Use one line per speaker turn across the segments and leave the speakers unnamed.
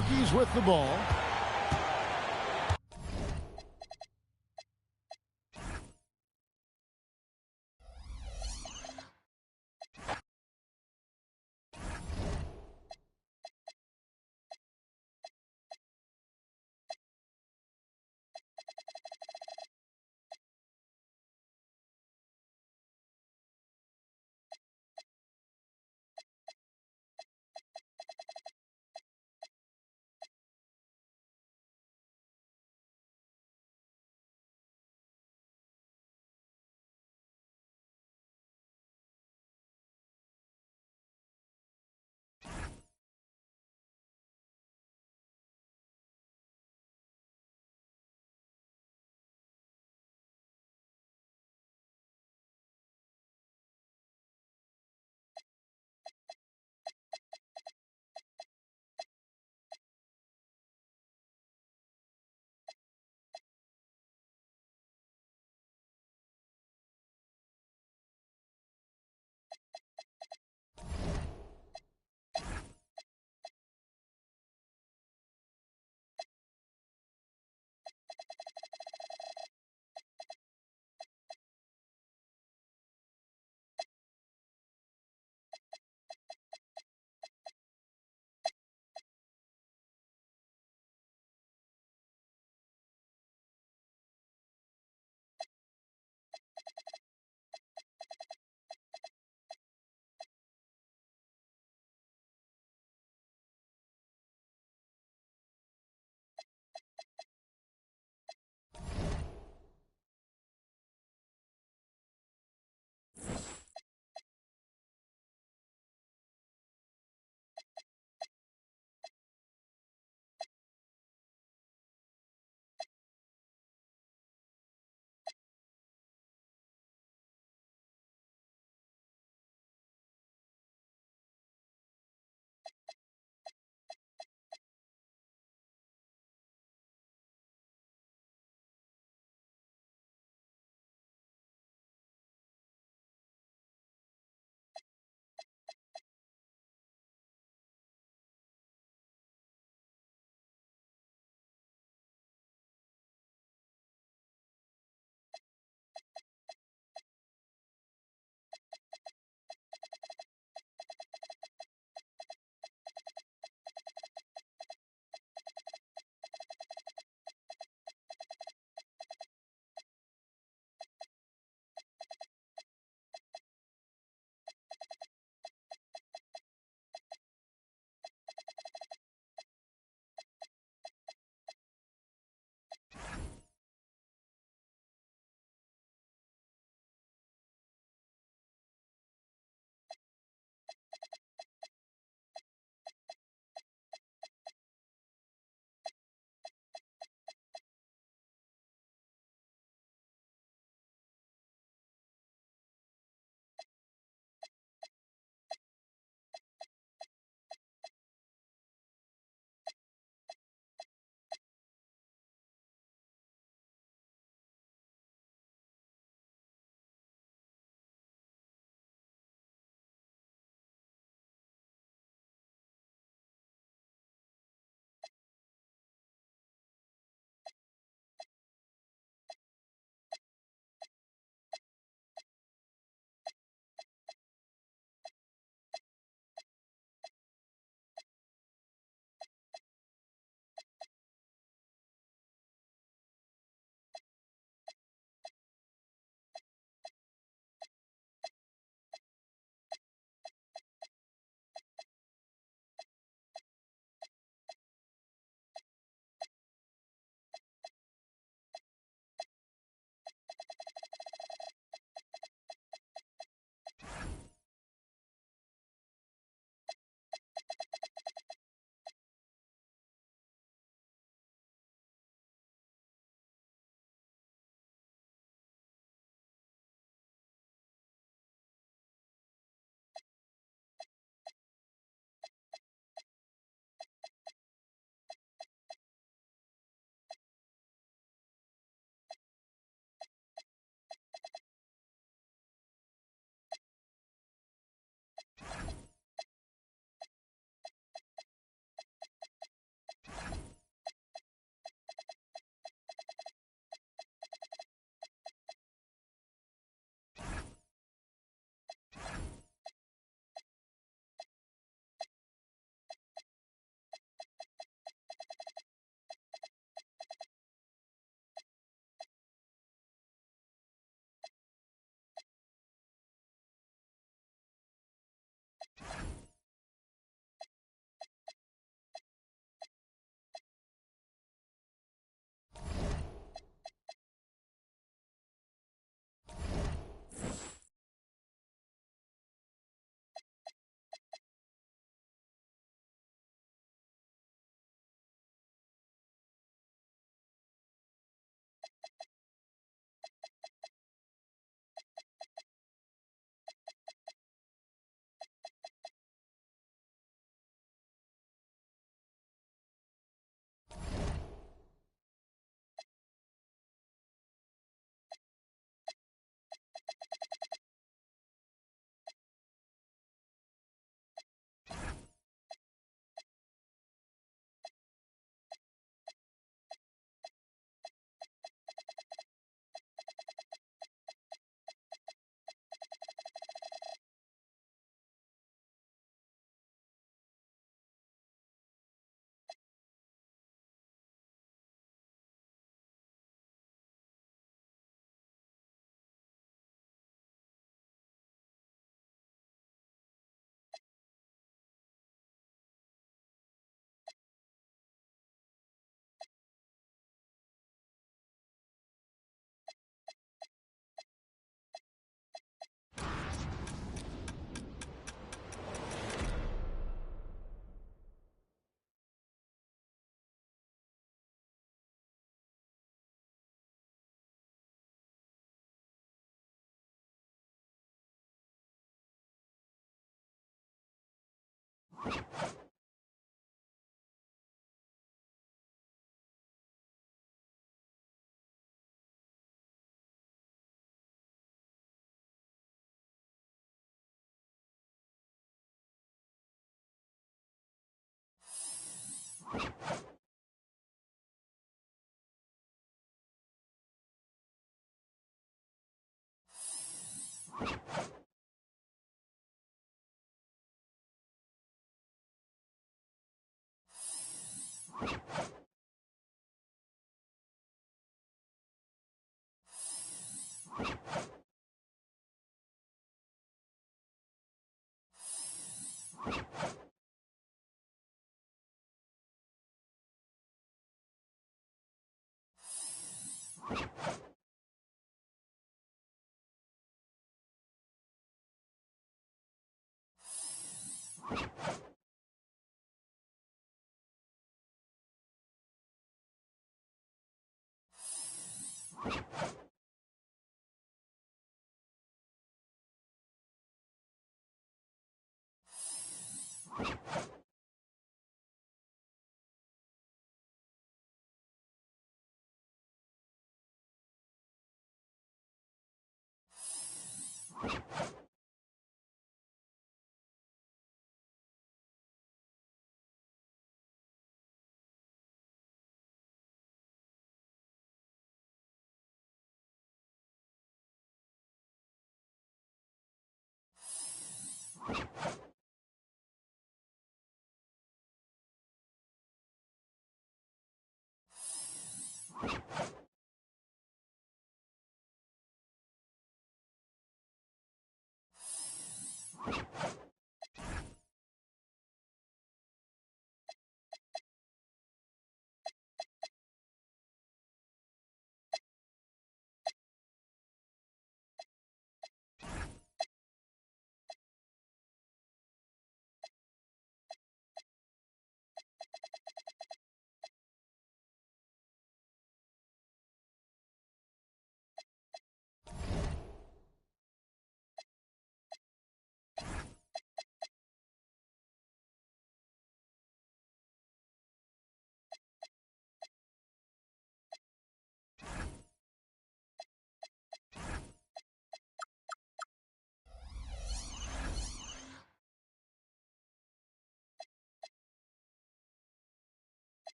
rookies with the ball.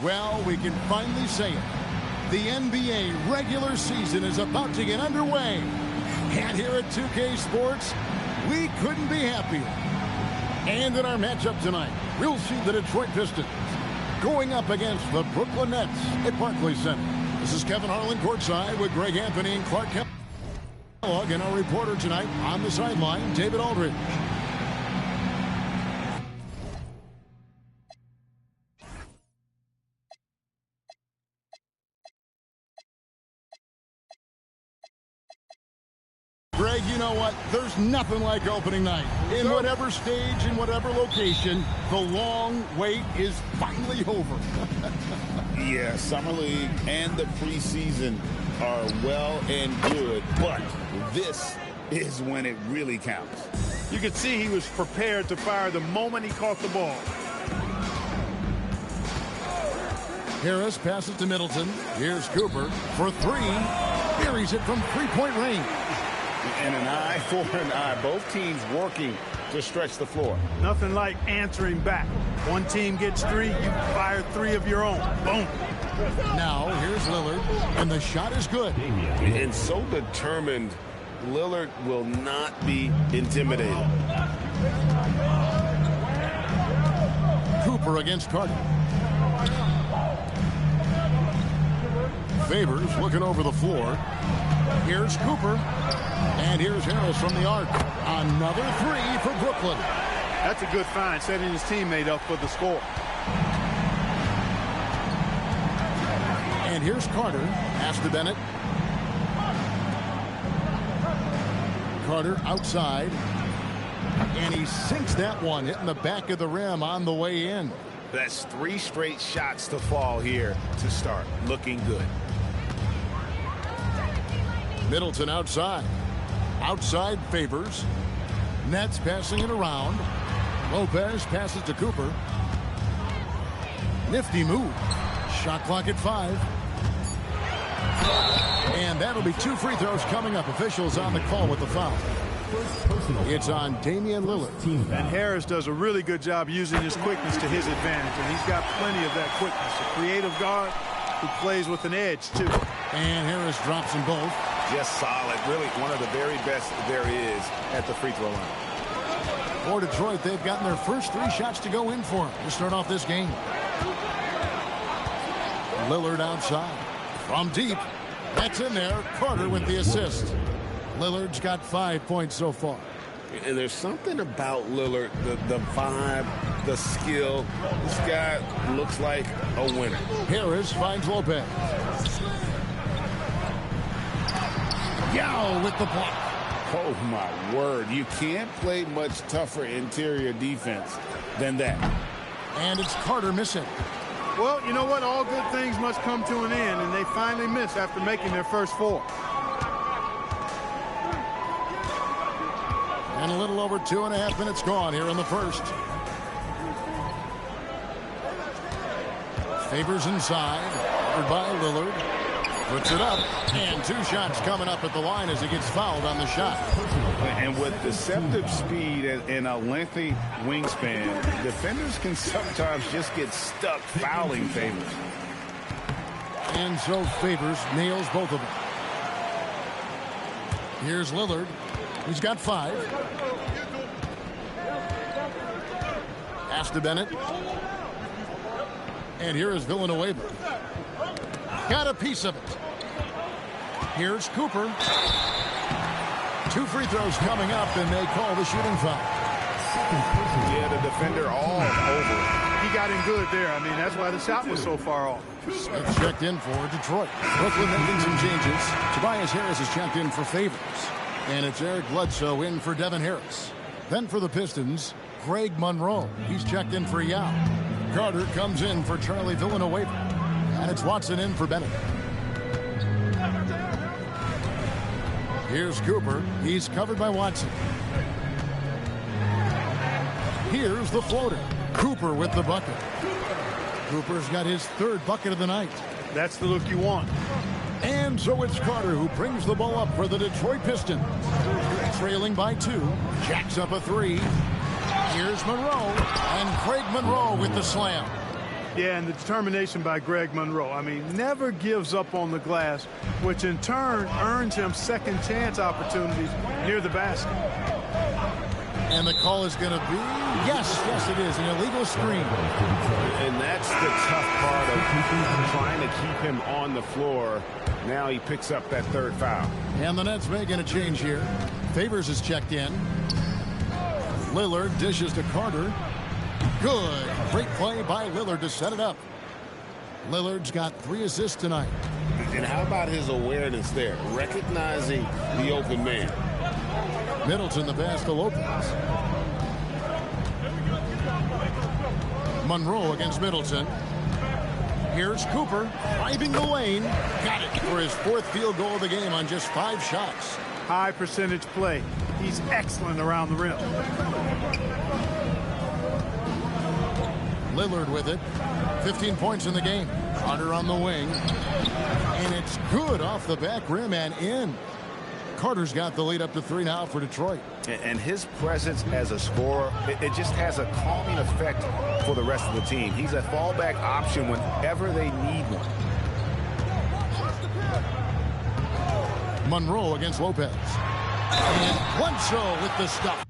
Well, we can finally say it. The NBA regular season is about to get underway. And here at 2K Sports, we couldn't be happier. And in our matchup tonight, we'll see the Detroit Pistons going up against the Brooklyn Nets at Barclays Center. This is Kevin Harlan courtside with Greg Anthony and Clark Kellogg, and our reporter tonight on the sideline, David Aldridge. Greg, you know what? There's nothing like opening night. In whatever stage, in whatever location, the long wait is finally over.
Yeah, Summer League and the preseason are well and good, but this is when it really counts.
You could see he was prepared to fire the moment he caught the ball.
Harris passes to Middleton. Here's Cooper for three. Buries it from three-point range.
And an eye for an eye. Both teams working to stretch the floor.
Nothing like answering back. One team gets three, you fire three of your own. Boom.
Now, here's Lillard, and the shot is good.
And so determined, Lillard will not be intimidated.
Cooper against Carter. Favors looking over the floor. Here's Cooper. And here's Harris from the arc. Another three for Brooklyn.
That's a good find, setting his teammate up for the score.
And here's Carter. Pass to Bennett. Carter outside. And he sinks that one, hitting the back of the rim on the way in.
That's three straight shots to fall here to start. Looking good.
Middleton outside. Outside Favors. Nets passing it around. Lopez passes to Cooper. Nifty move. Shot clock at 5. And that'll be 2 free throws coming up. Officials on the call with the foul. It's on Damian Lillard.
And Harris does a really good job using his quickness to his advantage. And he's got plenty of that quickness. A creative guard who plays with an edge, too.
And Harris drops them both.
Just solid. Really one of the very best there is at the free throw line.
For Detroit, they've gotten their first 3 shots to go in for them to start off this game. Lillard outside. From deep. That's in there. Carter with the assist. Lillard's got 5 points so far.
And there's something about Lillard, the vibe, the skill. This guy looks like a winner.
Harris finds Lopez. Yao with the block.
Oh, my word. You can't play much tougher interior defense than that.
And it's Carter missing.
Well, you know what? All good things must come to an end, and they finally miss after making their first 4.
And a little over 2.5 minutes gone here in the first. Favors inside. Covered by Lillard. Puts it up. And 2 shots coming up at the line as he gets fouled on the shot.
And with deceptive speed and a lengthy wingspan, defenders can sometimes just get stuck fouling Favors.
And so Favors nails both of them. Here's Lillard. He's got 5. Pass to Bennett. And here is Villanueva. Got a piece of it. Here's Cooper. 2 free throws coming up, and they call the shooting foul.
Yeah, the defender all over.
He got in good there. I mean, that's why the shot was so far off.
It's checked in for Detroit. Brooklyn making some changes. Tobias Harris is checked in for Favors. And it's Eric Bledsoe in for Devin Harris. Then for the Pistons, Greg Monroe. He's checked in for Yao. Carter comes in for Charlie Villanueva. And it's Watson in for Bennett. Here's Cooper. He's covered by Watson. Here's the floater. Cooper with the bucket. Cooper's got his 3rd bucket of the night.
That's the look you want.
And so it's Carter who brings the ball up for the Detroit Pistons. Trailing by 2. Jacks up a 3. Here's Monroe. And Craig Monroe with the slam.
Yeah, and the determination by Greg Monroe. I mean, never gives up on the glass, which in turn earns him second chance opportunities near the basket.
And the call is going to be, yes, it is, an illegal screen.
And that's the tough part of trying to keep him on the floor. Now he picks up that third foul.
And the Nets making a change here. Favors is checked in. Lillard dishes to Carter. Good. Great play by Lillard to set it up. Lillard's got 3 assists tonight.
And how about his awareness there? Recognizing the open man.
Middleton the pass to Lopez. Monroe against Middleton. Here's Cooper driving the lane. Got it for his 4th field goal of the game on just 5 shots.
High percentage play. He's excellent around the rim.
Lillard with it. 15 points in the game. Carter on the wing. And it's good off the back rim and in. Carter's got the lead up to 3 now for Detroit.
And his presence as a scorer, it just has a calming effect for the rest of the team. He's a fallback option whenever they need one.
Monroe against Lopez. And Bledsoe with the stuff.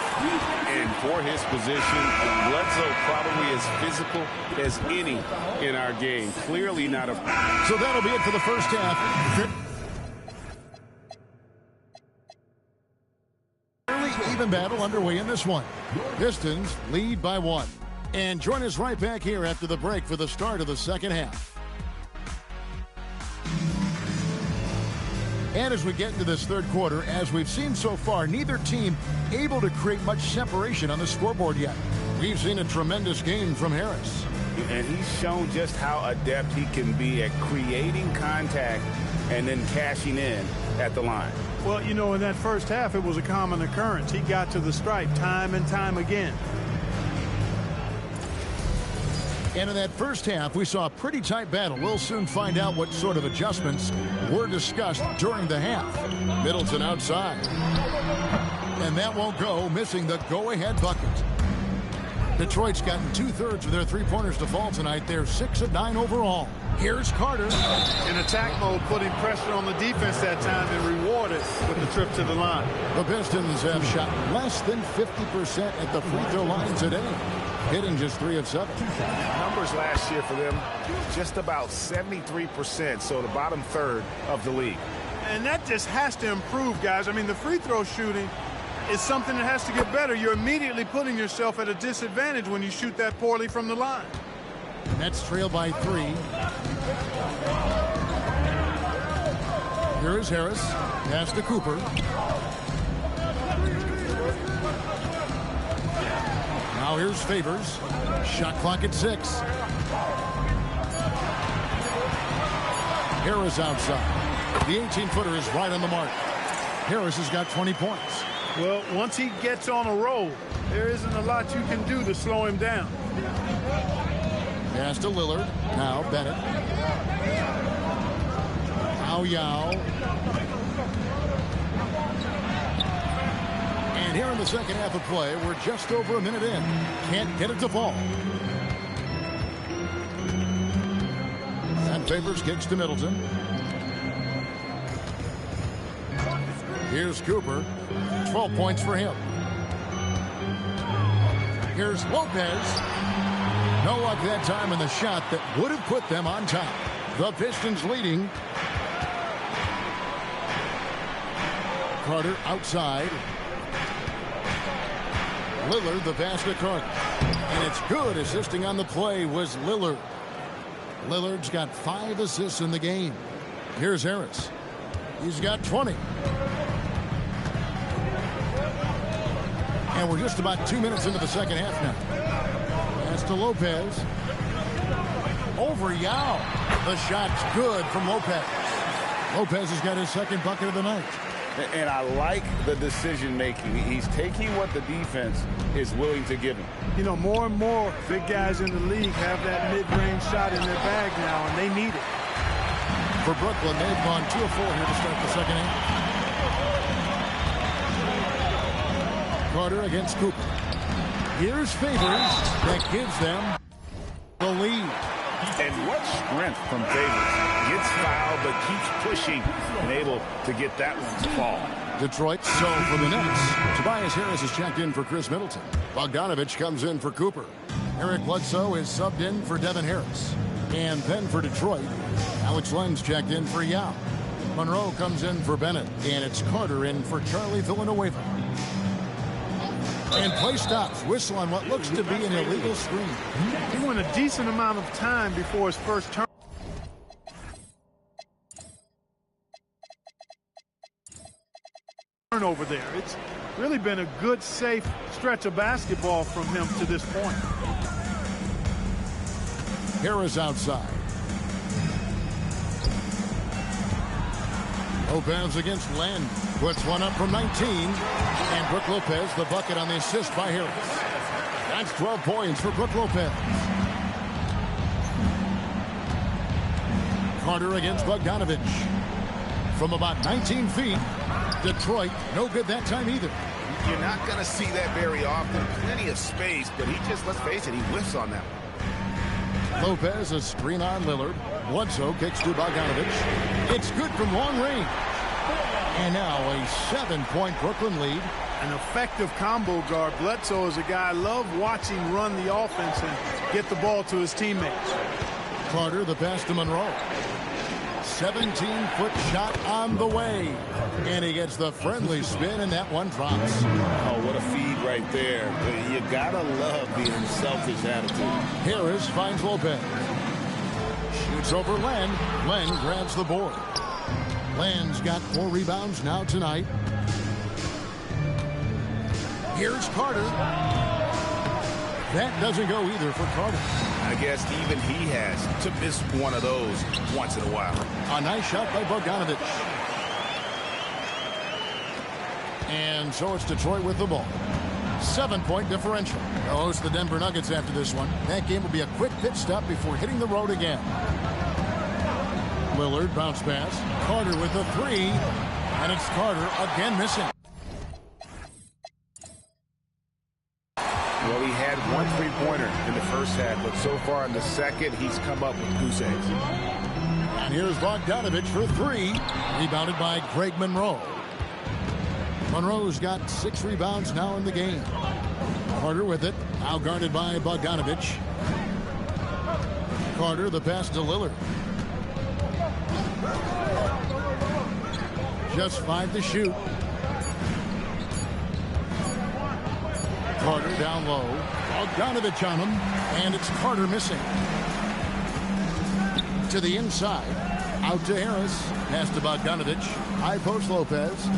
And for his position, Bledsoe probably as physical as any in our game. Clearly not a...
So that'll be it for the first half. Fairly even battle underway in this one. Pistons lead by 1. And join us right back here after the break for the start of the second half. And as we get into this third quarter, as we've seen so far, neither team able to create much separation on the scoreboard yet. We've seen a tremendous game from Harris.
And he's shown just how adept he can be at creating contact and then cashing in at the line.
Well, you know, in that first half, it was a common occurrence. He got to the stripe time and time again.
And in that first half, we saw a pretty tight battle. We'll soon find out what sort of adjustments were discussed during the half. Middleton outside. And that won't go, missing the go-ahead bucket. Detroit's gotten 2/3 of their three-pointers to fall tonight. They're 6 of 9 overall. Here's Carter.
In attack mode, putting pressure on the defense that time and rewarded with the trip to the line.
The Pistons have shot less than 50% at the free throw line today, hitting just 3 of 7.
Numbers last year for them, just about 73%, so the bottom third of the league.
And that just has to improve, guys. I mean, the free throw shooting is something that has to get better. You're immediately putting yourself at a disadvantage when you shoot that poorly from the line.
Nets trail by 3. Here is Harris. Pass to Cooper. Now here's Favors. Shot clock at 6. Harris outside. The 18-footer is right on the mark. Harris has got 20 points.
Well, once he gets on a roll, there isn't a lot you can do to slow him down.
Pass to Lillard. Now Bennett. Now Yao. And here in the second half of play, we're just over a minute in. Can't get it to fall. And Favors kicks to Middleton. Here's Cooper. 12 points for him. Here's Lopez. No luck that time in the shot that would have put them on top. The Pistons leading. Carter outside. Lillard the pass to Carter. And it's good. Assisting on the play was Lillard. Lillard's got 5 assists in the game. Here's Harris. He's got 20. And we're just about 2 minutes into the second half now. Pass to Lopez. Over Yao. The shot's good from Lopez. Lopez has got his second bucket of the night.
And I like the decision-making. He's taking what the defense is willing to give him.
You know, more and more big guys in the league have that mid-range shot in their bag now, and they need it.
For Brooklyn, they've gone 2 of 4 here to start the second half. Carter against Cooper. Here's Favors that gives them the lead.
And what strength from Favors. Gets fouled but keeps pushing and able to get that one to fall.
Detroit so for the Nets. Tobias Harris is checked in for Chris Middleton. Bogdanovich comes in for Cooper. Eric Bledsoe is subbed in for Devin Harris. And then for Detroit, Alex Len's checked in for Yao. Monroe comes in for Bennett. And it's Carter in for Charlie Villanueva. And play stops. Whistle on what looks to be an illegal screen.
He went a decent amount of time before his first turnover there. It's really been a good, safe stretch of basketball from him to this point.
Harris outside. Lopez against Len. Puts one up from 19. And Brook Lopez, the bucket on the assist by Harris. That's 12 points for Brook Lopez. Carter against Bogdanovich. From about 19 feet. Detroit, no good that time either.
You're not going to see that very often. Plenty of space, but he just, let's face it, he whiffs on that one.
Lopez, a screen on Lillard. Bledsoe kicks to Bogdanovich. It's good from long range. And now a 7-point Brooklyn lead.
An effective combo guard. Bledsoe is a guy I love watching run the offense and get the ball to his teammates.
Carter, the pass to Monroe. 17-foot shot on the way. And he gets the friendly spin, and that one drops.
Oh, what a feed right there. You gotta love the unselfish attitude.
Harris finds Lopez. Shoots over Len. Len grabs the board. Len's got 4 rebounds now tonight. Here's Carter. That doesn't go either for Carter.
I guess even he has to miss one of those once in a while.
A nice shot by Bogdanovich. And so it's Detroit with the ball. 7-point differential. They'll host the Denver Nuggets after this one. That game will be a quick pit stop before hitting the road again. Lillard bounce pass. Carter with a 3. And it's Carter again missing.
Well, he had 1 3-pointer in the first half, but so far in the second, he's come up with goose eggs.
And here's Bogdanovich for 3. Rebounded by Greg Monroe. Monroe's got 6 rebounds now in the game. Carter with it. Now guarded by Bogdanovich. Carter, the pass to Lillard. Just 5 to shoot. Carter down low. Bogdanovich on him. And it's Carter missing. To the inside. Out to Harris. Pass to Bogdanovich. High post Lopez.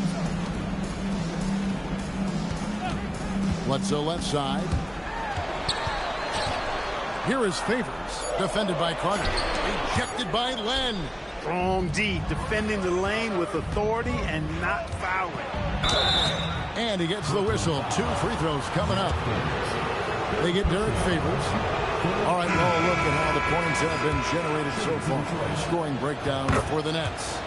Bledsoe left side. Here is Favors. Defended by Carter. Ejected by Len.
Strong D, defending the lane with authority and not fouling.
And he gets the whistle. 2 free throws coming up. They get Derek Favors. All right, well, look at how the points have been generated so far. Scoring breakdown for the Nets.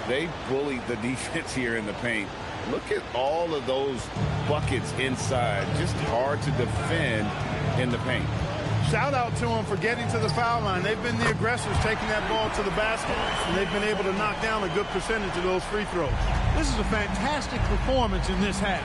They bullied the defense here in the paint. Look at all of those buckets inside. Just hard to defend in the paint.
Shout out to them for getting to the foul line. They've been the aggressors taking that ball to the basket, and they've been able to knock down a good percentage of those free throws. This is a fantastic performance in this half.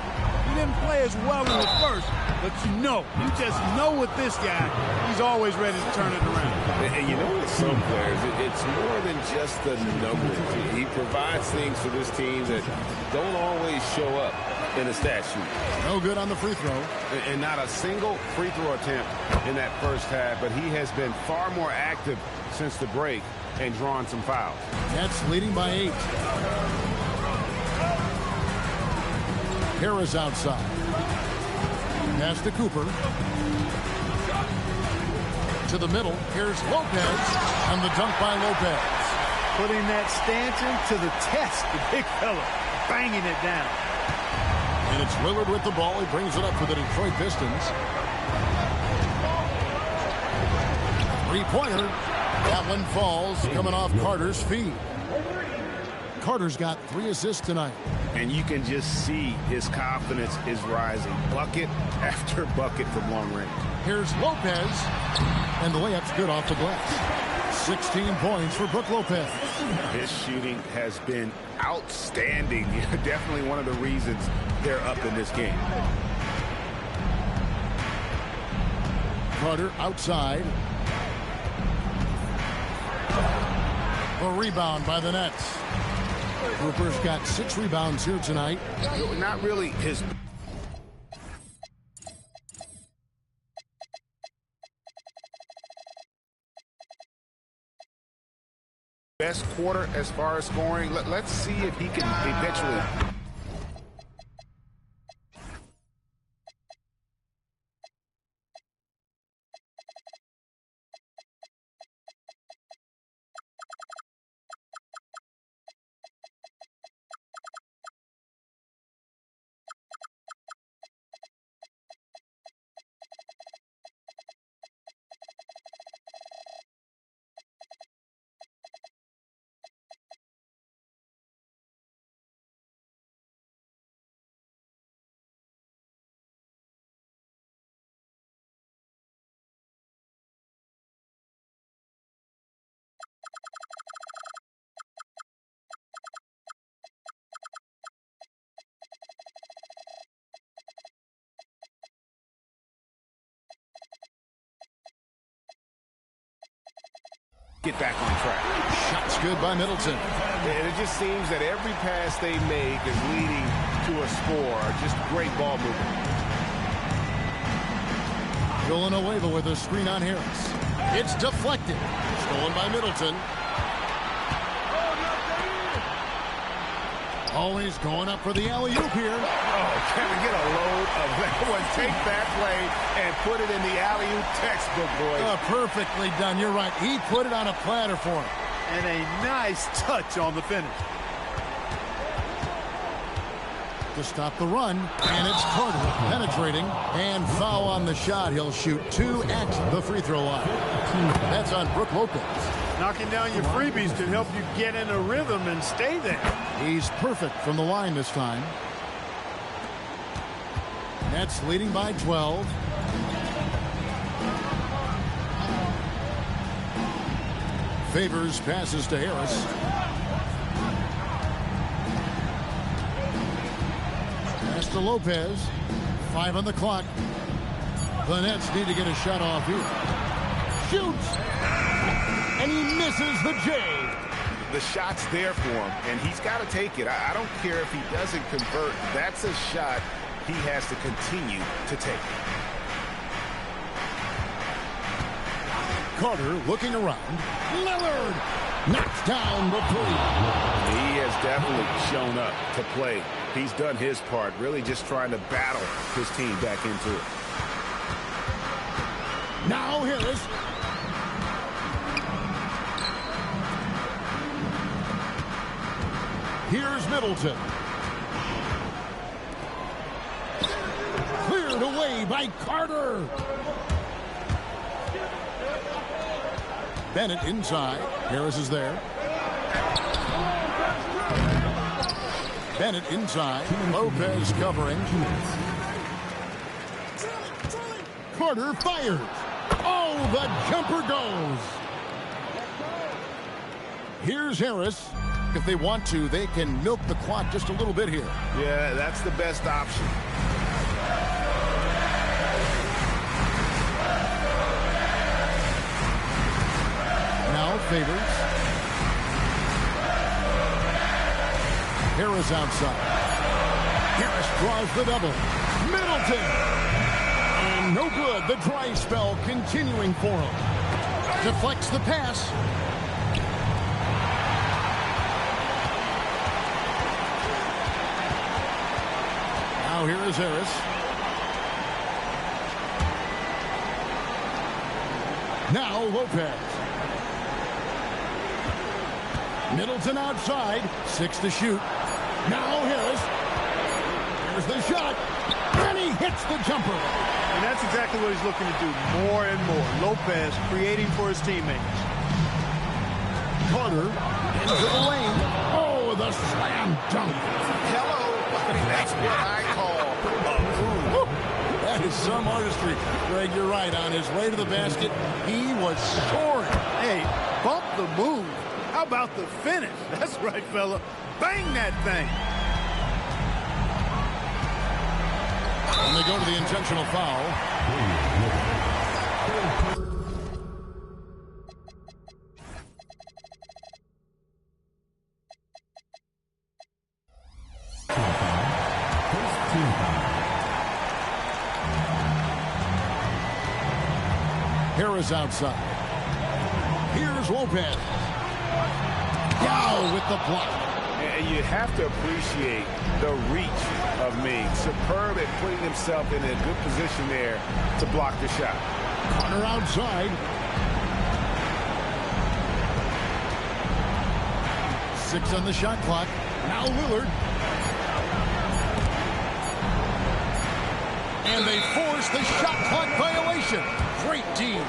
He didn't play as well in the first, but you just know with this guy, he's always ready to turn it around.
And you know, with some players, it's more than just the numbers. He provides things for this team that don't always show up in a stat sheet.
No good on the free throw.
And not a single free throw attempt in that first half, but he has been far more active since the break and drawn some fouls.
Nets leading by 8. Harris outside. Pass to Cooper. To the middle. Here's Lopez. And the dunk by Lopez.
Putting that stanchion to the test, the big fella, banging it down.
And it's Lillard with the ball. He brings it up for the Detroit Pistons. 3-pointer. That one falls, coming off Carter's feet. Carter's got 3 assists tonight.
And you can just see his confidence is rising. Bucket after bucket from long range.
Here's Lopez. And the layup's good off the glass. 16 points for Brook Lopez.
His shooting has been outstanding. Definitely one of the reasons they're up in this game.
Carter outside. A rebound by the Nets. Cooper's got 6 rebounds here tonight.
Not really his best quarter as far as scoring. Let's see if he can eventually. Get back on track.
Shot's good by Middleton.
And it just seems that every pass they make is leading to a score. Just great ball movement.
Villanueva with a screen on Harris. It's deflected. Stolen by Middleton. Always going up for the alley-oop here.
Oh, can we get a load of that one? Take that play and put it in the alley-oop textbook, boys.
Perfectly done. You're right. He put it on a platter for him.
And a nice touch on the finish.
To stop the run, and it's Carter penetrating, and foul on the shot. He'll shoot 2 at the free throw line. That's on Brook Lopez.
Knocking down your freebies can help you get in a rhythm and stay there.
He's perfect from the line this time. Nets leading by 12. Favors passes to Harris. Pass to Lopez. 5 on the clock. The Nets need to get a shot off here. Shoots! And he misses the J.
The shot's there for him, and he's got to take it. I don't care if he doesn't convert. That's a shot he has to continue to take.
Carter looking around. Lillard knocks down the 3.
He has definitely shown up to play. He's done his part, really just trying to battle his team back into it.
Now Harris. Here's Middleton. Cleared away by Carter. Bennett inside. Harris is there. Bennett inside. Lopez covering. Carter fires. Oh, the jumper goes. Here's Harris. If they want to, they can milk the clock just a little bit here.
Yeah, that's the best option.
Now Favors. Harris outside. Harris draws the double. Middleton. And no good. The dry spell continuing for him. Deflects the pass. Now here is Harris. Now Lopez. Middleton outside. 6 to shoot. Now Harris. Here's the shot. And he hits the jumper.
And that's exactly what he's looking to do more and more. Lopez creating for his teammates.
Carter into the lane. Oh, with a slam dunk.
Hello. That's what I call a move.
That is some artistry. Greg, you're right. On his way to the basket, he was soaring.
Hey, bump the move. How about the finish? That's right, fella. Bang that thing.
And they go to the intentional foul. Harris outside. Here's Lopez. Yao with the block.
And you have to appreciate the reach of Ming. Superb at putting himself in a good position there to block the shot.
Carter outside. 6 on the shot clock. Now Lillard. And they force the shot clock violation. Great team.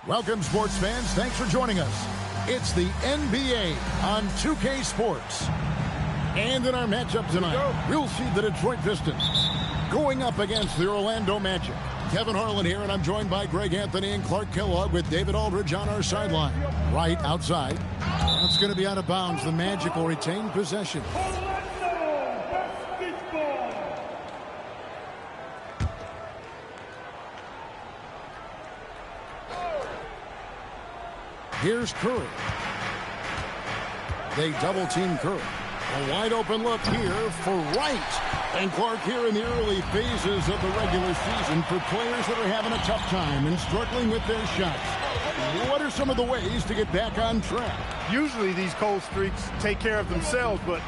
Welcome, sports fans. Thanks for joining us. It's the NBA on 2K Sports. And in our matchup tonight, we'll see the Detroit Pistons going up against the Orlando Magic. Kevin Harlan here, and I'm joined by Greg Anthony and Clark Kellogg with David Aldridge on our sideline. Right outside. That's going to be out of bounds. The Magic will retain possession. Here's Curry. They double team Curry. A wide open look here for Wright. And Clark here in the early phases of the regular season for players that are having a tough time and struggling with their shots. What are some of the ways to get back on track?
Usually these cold streaks take care of themselves, but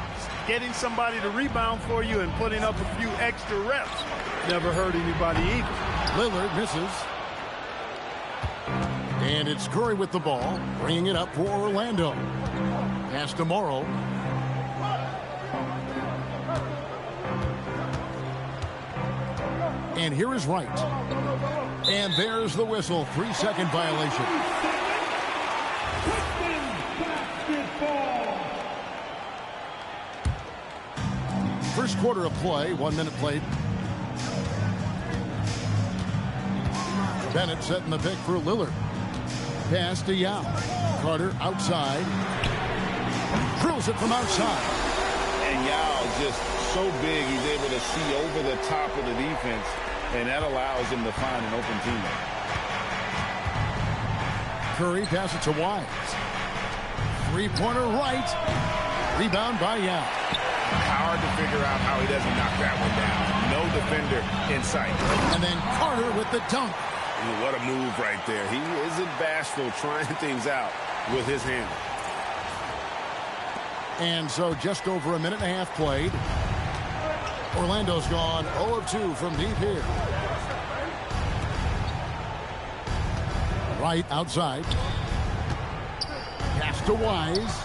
getting somebody to rebound for you and putting up a few extra reps never hurt anybody either.
Lillard misses. And it's Curry with the ball, bringing it up for Orlando. Pass to Morrow. And here is Wright. And there's the whistle. 3-second violation. First quarter of play, 1 minute played. Bennett setting the pick for Lillard. Pass to Yao. Carter outside. Drills it from outside.
And Yao just so big, he's able to see over the top of the defense, and that allows him to find an open teammate.
Curry pass it to Wise. Three-pointer right. Rebound by Yao.
Hard to figure out how he doesn't knock that one down. No defender in sight.
And then Carter with the dunk.
Ooh, what a move right there. He isn't bashful trying things out with his hand.
And so just over a minute and a half played. Orlando's gone 0 of 2 from deep here. Right outside. Pass to Wise.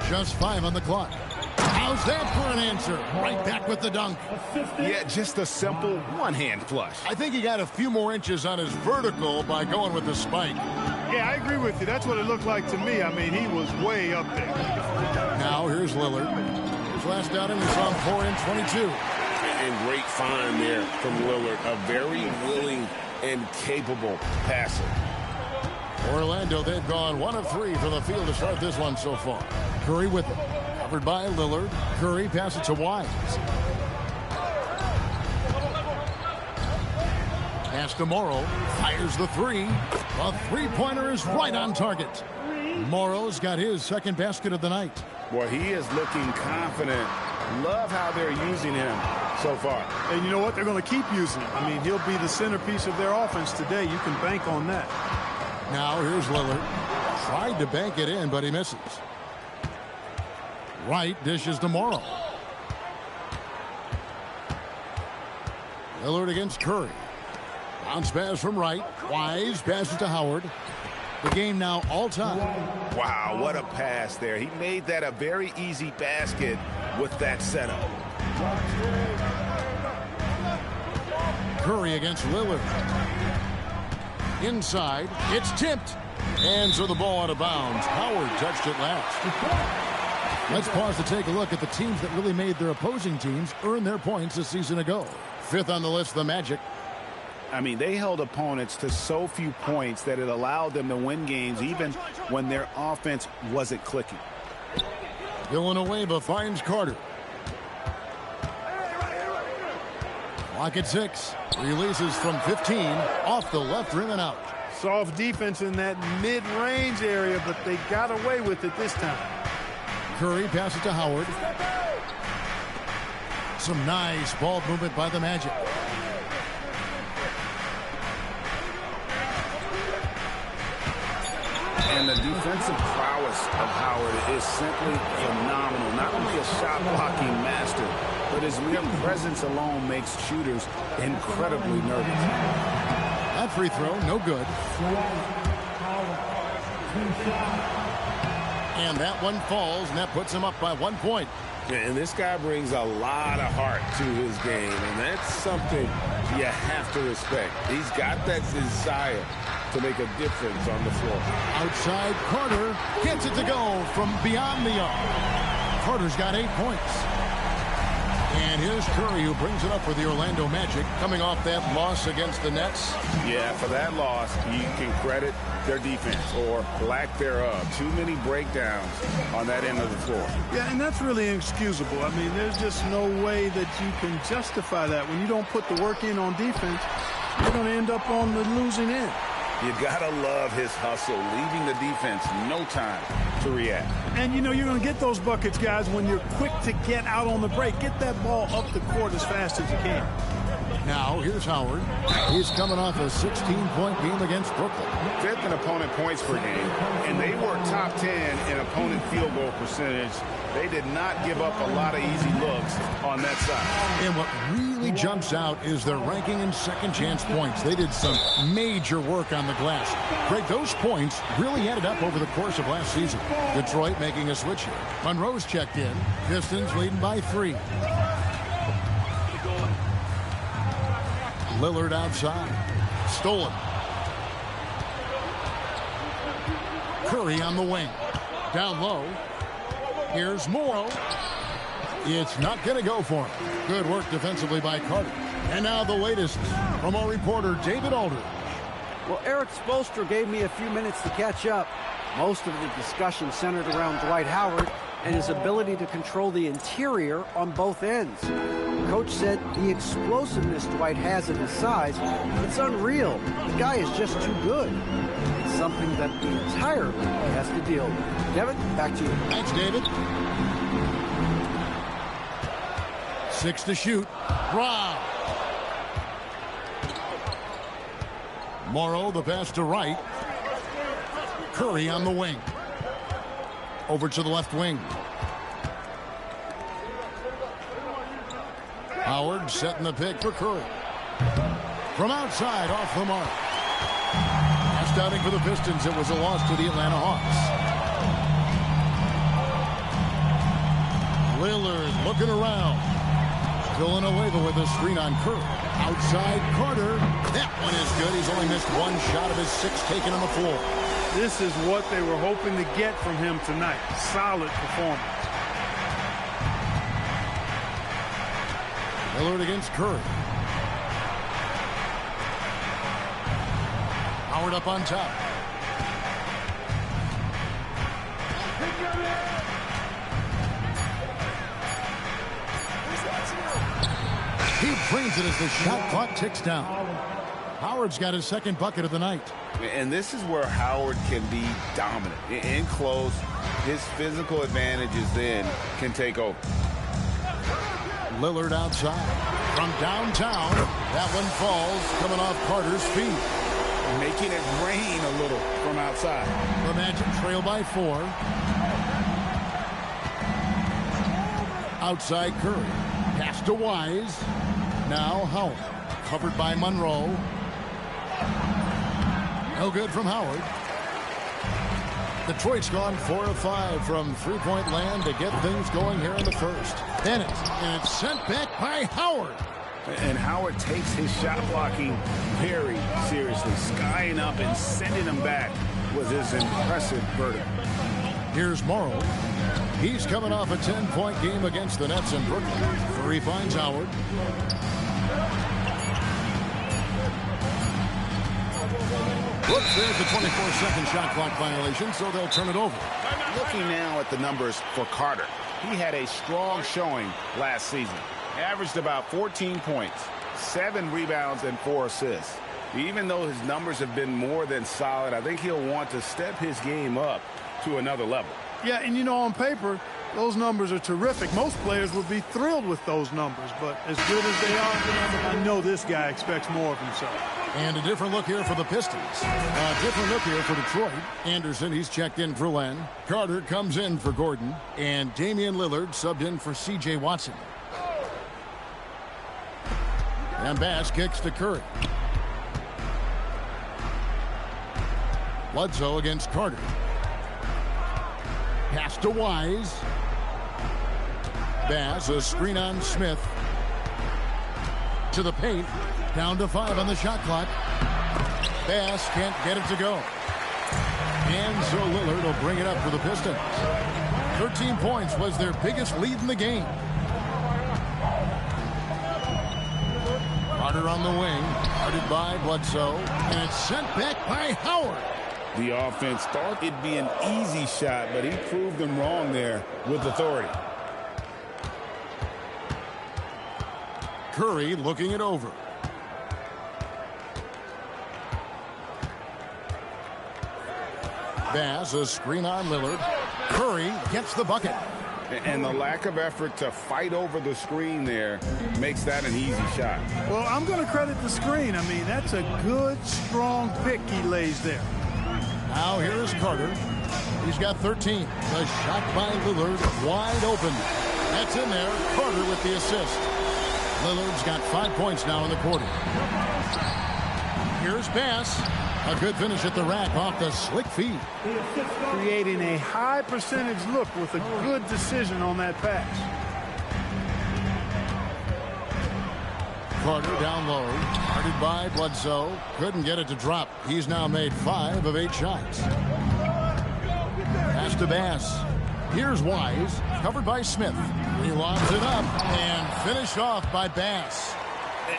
Just 5 on the clock. How's that for an answer? Right back with the dunk.
Yeah, just a simple one-hand flush.
I think he got a few more inches on his vertical by going with the spike.
Yeah, I agree with you. That's what it looked like to me. I mean, he was way up there.
Now here's Lillard. His last outing was on 4 and 22.
And great find there from Lillard. A very willing and capable passer.
Orlando, they've gone 1 of 3 from the field to start this one so far. Curry with it. Covered by Lillard. Curry passes to Wise. Pass to Morrow. Fires the 3. A three-pointer is right on target. Morrow's got his second basket of the night.
Boy, he is looking confident. Love how they're using him so far.
And you know what? They're going to keep using him. I mean, he'll be the centerpiece of their offense today. You can bank on that.
Now here's Lillard. Tried to bank it in, but he misses. Wright dishes to Morrow. Lillard against Curry. Bounce pass from Wright. Wise passes to Howard. The game now all time.
Wow, what a pass there. He made that a very easy basket with that setup.
Curry against Lillard. Inside. It's tipped. And so the ball out of bounds. Howard touched it last. Let's pause to take a look at the teams that really made their opposing teams earn their points a season ago. 5th on the list, the Magic.
I mean, they held opponents to so few points that it allowed them to win games even when their offense wasn't clicking.
Villanueva finds Carter. Clock at 6. Releases from 15. Off the left rim and out.
Soft defense in that mid-range area, but they got away with it this time.
Curry passes to Howard. Some nice ball movement by the Magic.
And the defensive prowess of Howard is simply phenomenal. Not only a shot blocking master, but his mere presence alone makes shooters incredibly nervous.
That free throw, no good. And that one falls, and that puts him up by 1 point.
And this guy brings a lot of heart to his game, and that's something you have to respect. He's got that desire to make a difference on the floor.
Outside, Carter gets it to go from beyond the arc. Carter's got 8 points. And here's Curry, who brings it up for the Orlando Magic, coming off that loss against the Nets.
Yeah, for that loss, you can credit their defense, or lack thereof. Too many breakdowns on that end of the floor.
Yeah, and that's really inexcusable. I mean, there's just no way that you can justify that. When you don't put the work in on defense, you're going to end up on the losing end.
You gotta love his hustle, leaving the defense no time to react.
And you know you're going to get those buckets, guys, when you're quick to get out on the break. Get that ball up the court as fast as you can.
Now, here's Howard. He's coming off a 16-point game against Brooklyn.
5th in opponent points per game, and they were top 10 in opponent field goal percentage. They did not give up a lot of easy looks on that side.
And what really jumps out is their ranking in second chance points. They did some major work on the glass. Greg, those points really added up over the course of last season. Detroit making a switch here. Monroe's checked in. Pistons leading by 3. Lillard outside. Stolen. Curry on the wing. Down low. Here's Morrow. It's not going to go for him. Good work defensively by Carter. And now the latest from our reporter, David Aldridge.
Well, Eric Spoelstra gave me a few minutes to catch up. Most of the discussion centered around Dwight Howard and his ability to control the interior on both ends. Coach said the explosiveness Dwight has at his size, it's unreal. The guy is just too good. It's something that the entire league has to deal with. Devin, back to you.
Thanks, David. 6 to shoot. Wow. Morrow, the pass to right. Curry on the wing. Over to the left wing. Howard setting the pick for Curry. From outside, off the mark. Last outing for the Pistons, it was a loss to the Atlanta Hawks. Lillard looking around. Villanueva with a screen on Curry. Outside, Carter. That one is good. He's only missed one shot of his 6 taken on the floor.
This is what they were hoping to get from him tonight. Solid performance.
Lillard against Curry. Howard up on top. He brings it as the shot clock ticks down. Howard's got his second bucket of the night.
And this is where Howard can be dominant. In close, his physical advantages then can take over.
Lillard outside. From downtown, that one falls, coming off Carter's feet.
Making it rain a little from outside.
The Magic trail by 4. Outside Curry. Pass to Wise. Now Howard. Covered by Monroe. No good from Howard. Detroit's gone 4 of 5 from three-point land to get things going here in the first. Bennett, and it's sent back by Howard.
And Howard takes his shot blocking very seriously. Skying up and sending him back was his impressive verdict.
Here's Morrow. He's coming off a 10-point game against the Nets in Brooklyn. Where he finds Howard. Whoops, there's the 24-second shot clock violation, so they'll turn it over.
Looking now at the numbers for Carter. He had a strong showing last season. Averaged about 14 points, 7 rebounds, and 4 assists. Even though his numbers have been more than solid, I think he'll want to step his game up to another level.
Yeah, and you know, on paper, those numbers are terrific. Most players would be thrilled with those numbers, but as good as they are, I know this guy expects more of himself.
And a different look here for the Pistons. A different look here for Detroit. Anderson, he's checked in for Len. Carter comes in for Gordon. And Damian Lillard subbed in for C.J. Watson. And Bass kicks to Curry. Bledsoe against Carter. Pass to Wise. Bass, a screen on Smith. To the paint. Down to 5 on the shot clock. Bass can't get it to go. And so Lillard will bring it up for the Pistons. 13 points was their biggest lead in the game. Carter on the wing. Guarded by Bledsoe. And it's sent back by Howard.
The offense thought it'd be an easy shot, but he proved them wrong there with authority.
Curry looking it over. Bass, a screen on Lillard. Curry gets the bucket.
And the lack of effort to fight over the screen there makes that an easy shot.
Well, I'm going to credit the screen. I mean, that's a good, strong pick he lays there.
Now here is Carter. He's got 13. The shot by Lillard, wide open. That's in there. Carter with the assist. Lillard's got 5 points now in the quarter. Here's Bass. A good finish at the rack off the slick feed.
Creating a high percentage look with a good decision on that pass.
Carter down low. Guarded by Bledsoe. Couldn't get it to drop. He's now made 5 of 8 shots. Pass to Bass. Here's Wise. Covered by Smith. He lobs it up and finished off by Bass.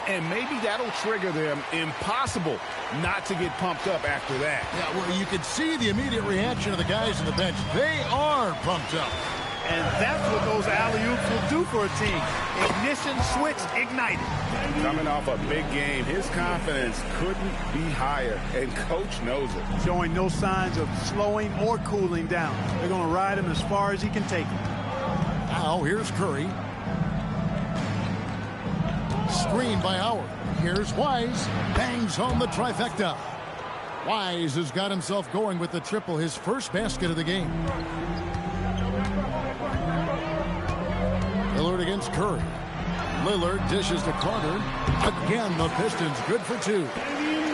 And maybe that'll trigger them. Impossible not to get pumped up after that.
Yeah, well, you could see the immediate reaction of the guys on the bench. They are pumped up.
And that's what those alley-oops will do for a team. Ignition switch ignited.
Coming off a big game, his confidence couldn't be higher, and coach knows it.
Showing no signs of slowing or cooling down. They're going to ride him as far as he can take him.
Now here's Curry. Screen by Howard. Here's Wise. Bangs home the trifecta. Wise has got himself going with the triple, his first basket of the game. Lillard against Curry. Lillard dishes to Carter. Again, the Pistons good for 2.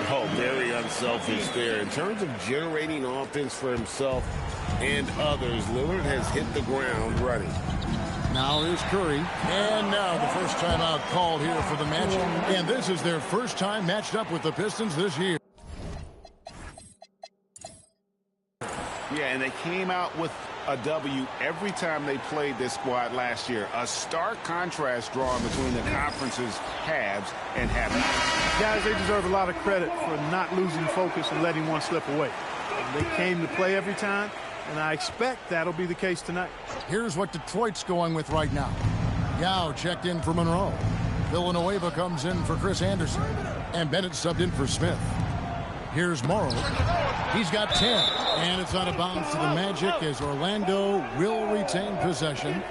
Oh, very unselfish there. In terms of generating offense for himself and others, Lillard has hit the ground running.
Now here's Curry. And now the first timeout called here for the match. And this is their first time matched up with the Pistons this year.
Yeah, and they came out with a W every time they played this squad last year. A stark contrast drawn between the conference's haves and have-nots.
Guys, they deserve a lot of credit for not losing focus and letting one slip away. They came to play every time, and I expect that'll be the case tonight.
Here's what Detroit's going with right now. Yao checked in for Monroe. Villanueva comes in for Chris Anderson. And Bennett subbed in for Smith. Here's Morrow. He's got 10. And it's out of bounds to the Magic as Orlando will retain possession.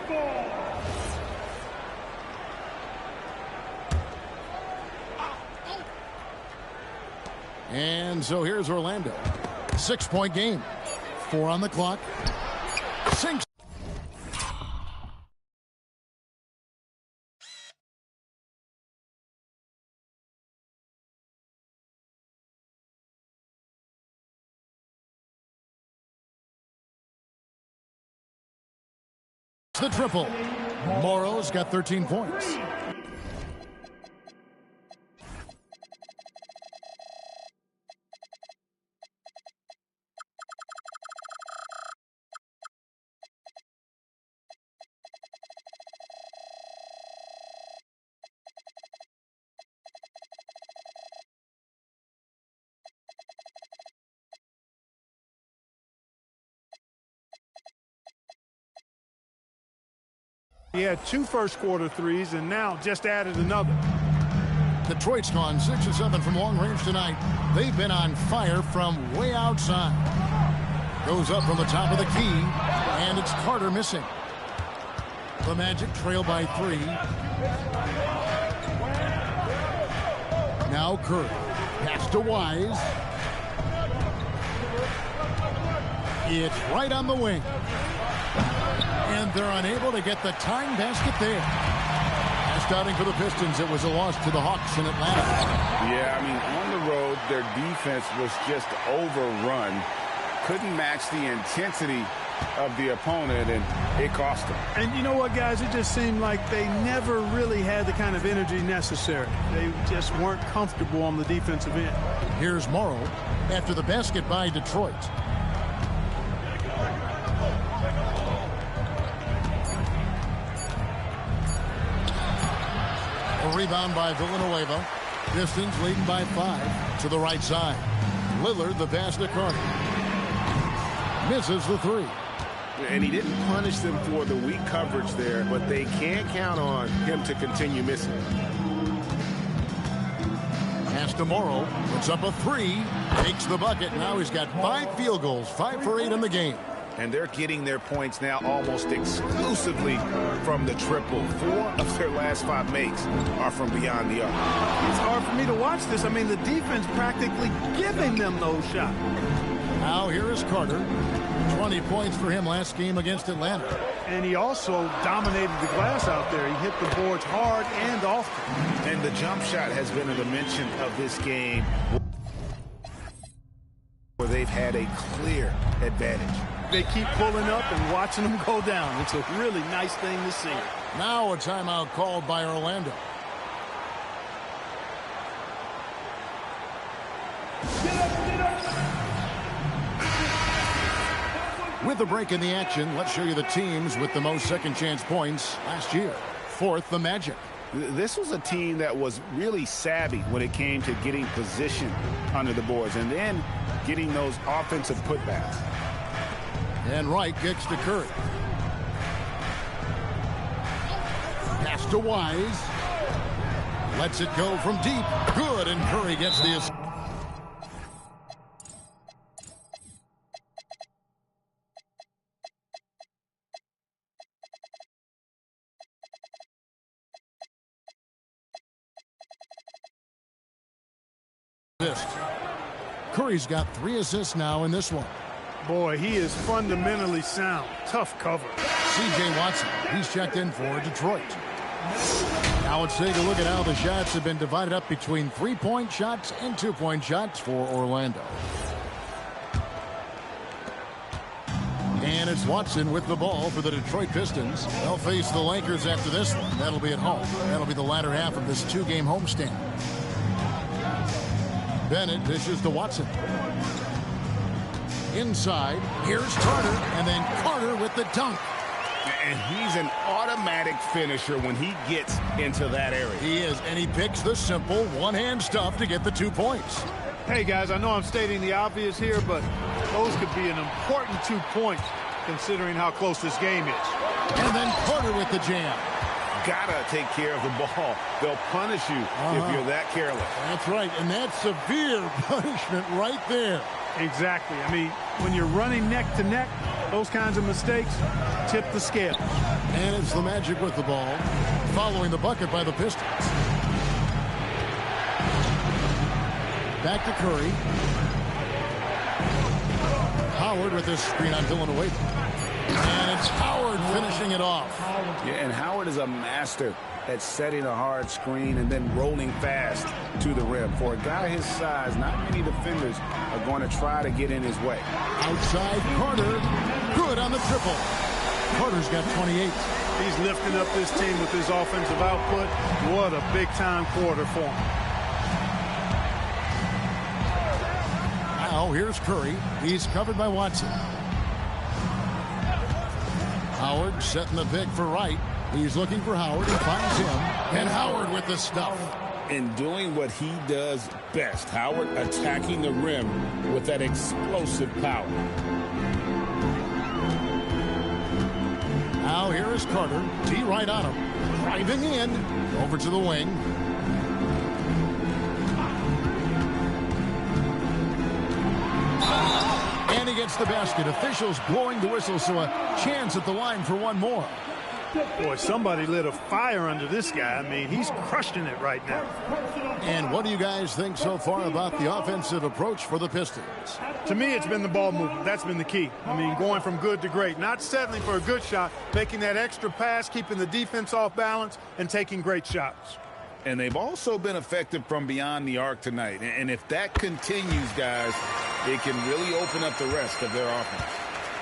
And so here's Orlando. 6-point game. 4 on the clock. Sinks. The triple. Morrow's got 13 points.
He had 2 first-quarter threes and now just added another.
Detroit's gone 6 of 7 from long range tonight. They've been on fire from way outside. Goes up from the top of the key, and it's Carter missing. The Magic trail by 3. Now Curry. Pass to Wise. It's right on the wing. And they're unable to get the tying basket there. Starting for the Pistons, it was a loss to the Hawks in Atlanta.
Yeah, I mean, on the road, their defense was just overrun. Couldn't match the intensity of the opponent, and it cost them.
And you know what, guys? It just seemed like they never really had the kind of energy necessary. They just weren't comfortable on the defensive end.
Here's Morrow after the basket by Detroit. A rebound by Villanueva. Pistons leading by 5 to the right side. Lillard the pass to Carter. Misses the 3.
And he didn't punish them for the weak coverage there, but they can't count on him to continue missing.
Pass to Morrow. Puts up a 3. Takes the bucket. Now he's got 5 field goals. 5 for 8 in the game.
And they're getting their points now almost exclusively from the triple. 4 of their last 5 makes are from beyond the arc.
It's hard for me to watch this. I mean, the defense practically giving them those shots.
Now here is Carter. 20 points for him last game against Atlanta.
And he also dominated the glass out there. He hit the boards hard and often.
And the jump shot has been a dimension of this game where they've had a clear advantage.
They keep pulling up and watching them go down. It's a really nice thing to see.
Now a timeout called by Orlando. With a break in the action, let's show you the teams with the most second chance points last year. Fourth, the Magic.
This was a team that was really savvy when it came to getting position under the boards and then getting those offensive putbacks.
And Wright kicks to Curry. Pass to Wise. Lets it go from deep. Good, and Curry gets the assist. Curry's got 3 assists now in this one.
Boy, he is fundamentally sound. Tough cover.
C.J. Watson, he's checked in for Detroit. Now let's take a look at how the shots have been divided up between 3-point shots and 2-point shots for Orlando. And it's Watson with the ball for the Detroit Pistons. They'll face the Lakers after this one. That'll be at home. That'll be the latter half of this 2-game homestand. Bennett dishes to Watson. Inside, here's Carter, and then Carter with the dunk.
And he's an automatic finisher when he gets into that area.
He is, and he picks the simple one-hand stuff to get the 2 points.
Hey, guys, I know I'm stating the obvious here, but those could be an important 2 points considering how close this game is.
And then Carter with the jam.
Gotta take care of the ball. They'll punish you if you're that careless.
That's right, and that's severe punishment right there.
Exactly. I mean, when you're running neck to neck, those kinds of mistakes tip the scale.
And it's the Magic with the ball, following the bucket by the Pistons. Back to Curry. Howard with this screen on Villanova. And it's Howard finishing it off.
Yeah, and Howard is a master at setting a hard screen and then rolling fast to the rim. For a guy his size, not many defenders are going to try to get in his way.
Outside Carter. Good on the triple. Carter's got 28.
He's lifting up this team with his offensive output. What a big-time quarter for him.
Now here's Curry. He's covered by Watson. Howard setting the pick for Wright. He's looking for Howard. He finds him. And Howard with the stuff.
And doing what he does best. Howard attacking the rim with that explosive power.
Now here is Carter. T right on him. Driving in. Over to the wing. And he gets the basket. Officials blowing the whistle, so a chance at the line for one more.
Boy, somebody lit a fire under this guy. I mean, he's crushing it right now.
And what do you guys think so far about the offensive approach for the Pistons?
To me, it's been the ball movement. That's been the key. I mean, going from good to great. Not settling for a good shot, making that extra pass, keeping the defense off balance, and taking great shots.
And they've also been effective from beyond the arc tonight. And if that continues, guys, it can really open up the rest of their offense.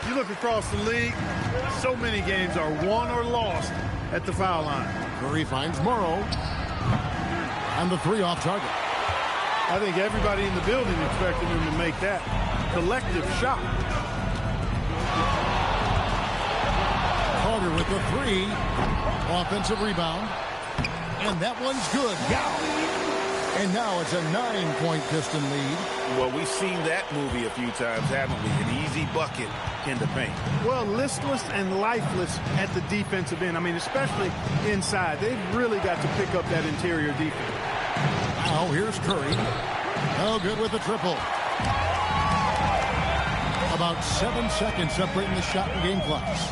You look across the league, so many games are won or lost at the foul line.
Curry finds Morrow. And the 3 off target.
I think everybody in the building expected him to make that collective shot.
Carter with the 3. Offensive rebound. And that one's good. And now it's a 9-point Piston lead.
Well, we've seen that movie a few times, haven't we? An easy bucket in the paint.
Well, listless and lifeless at the defensive end. I mean, especially inside. They've really got to pick up that interior defense. Now
here's Curry. Oh, good with the triple. A About 7 seconds separating the shot and game clocks.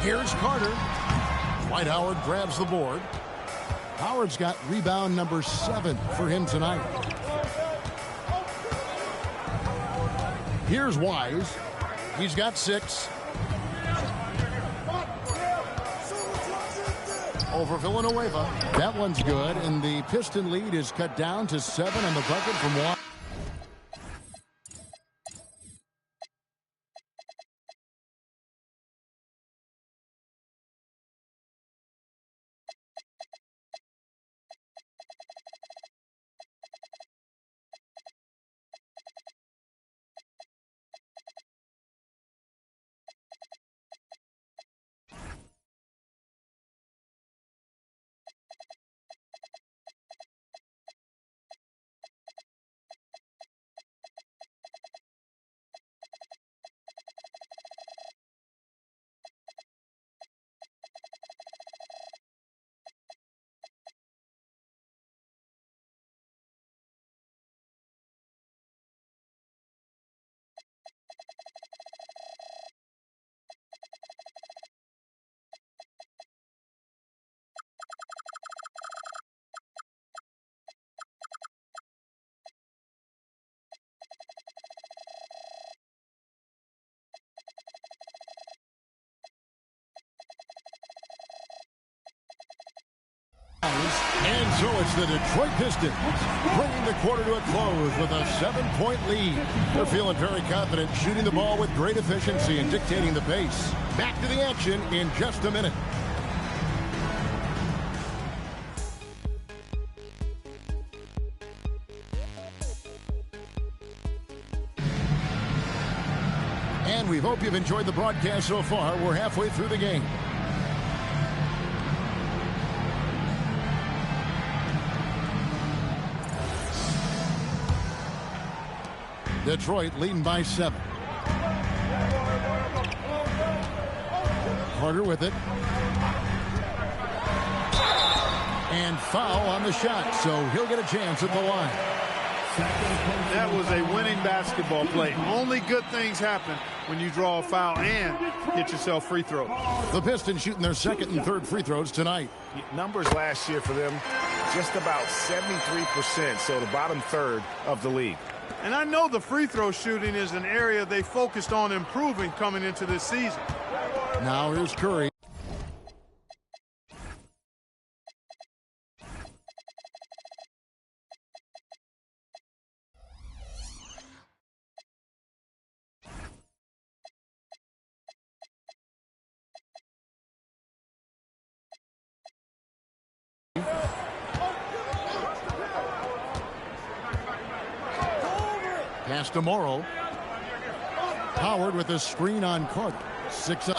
Here's Carter. Dwight Howard grabs the board. Howard's got rebound number 7 for him tonight. Here's Wise. He's got 6. Over Villanueva. That one's good, and the Piston lead is cut down to 7 on the bucket from Wise. And so it's the Detroit Pistons bringing the quarter to a close with a 7-point lead. They're feeling very confident, shooting the ball with great efficiency and dictating the pace. Back to the action in just a minute. And we hope you've enjoyed the broadcast so far. We're halfway through the game. Detroit leading by 7. Carter with it. And foul on the shot, so he'll get a chance at the line.
That was a winning basketball play. Only good things happen when you draw a foul and get yourself free throws.
The Pistons shooting their second and third free throws tonight.
Numbers last year for them, just about 73%, so the bottom third of the league.
And I know the free throw shooting is an area they focused on improving coming into this season.
Now here's Curry. Pass to Morrow. Howard with a screen on Carter. 6.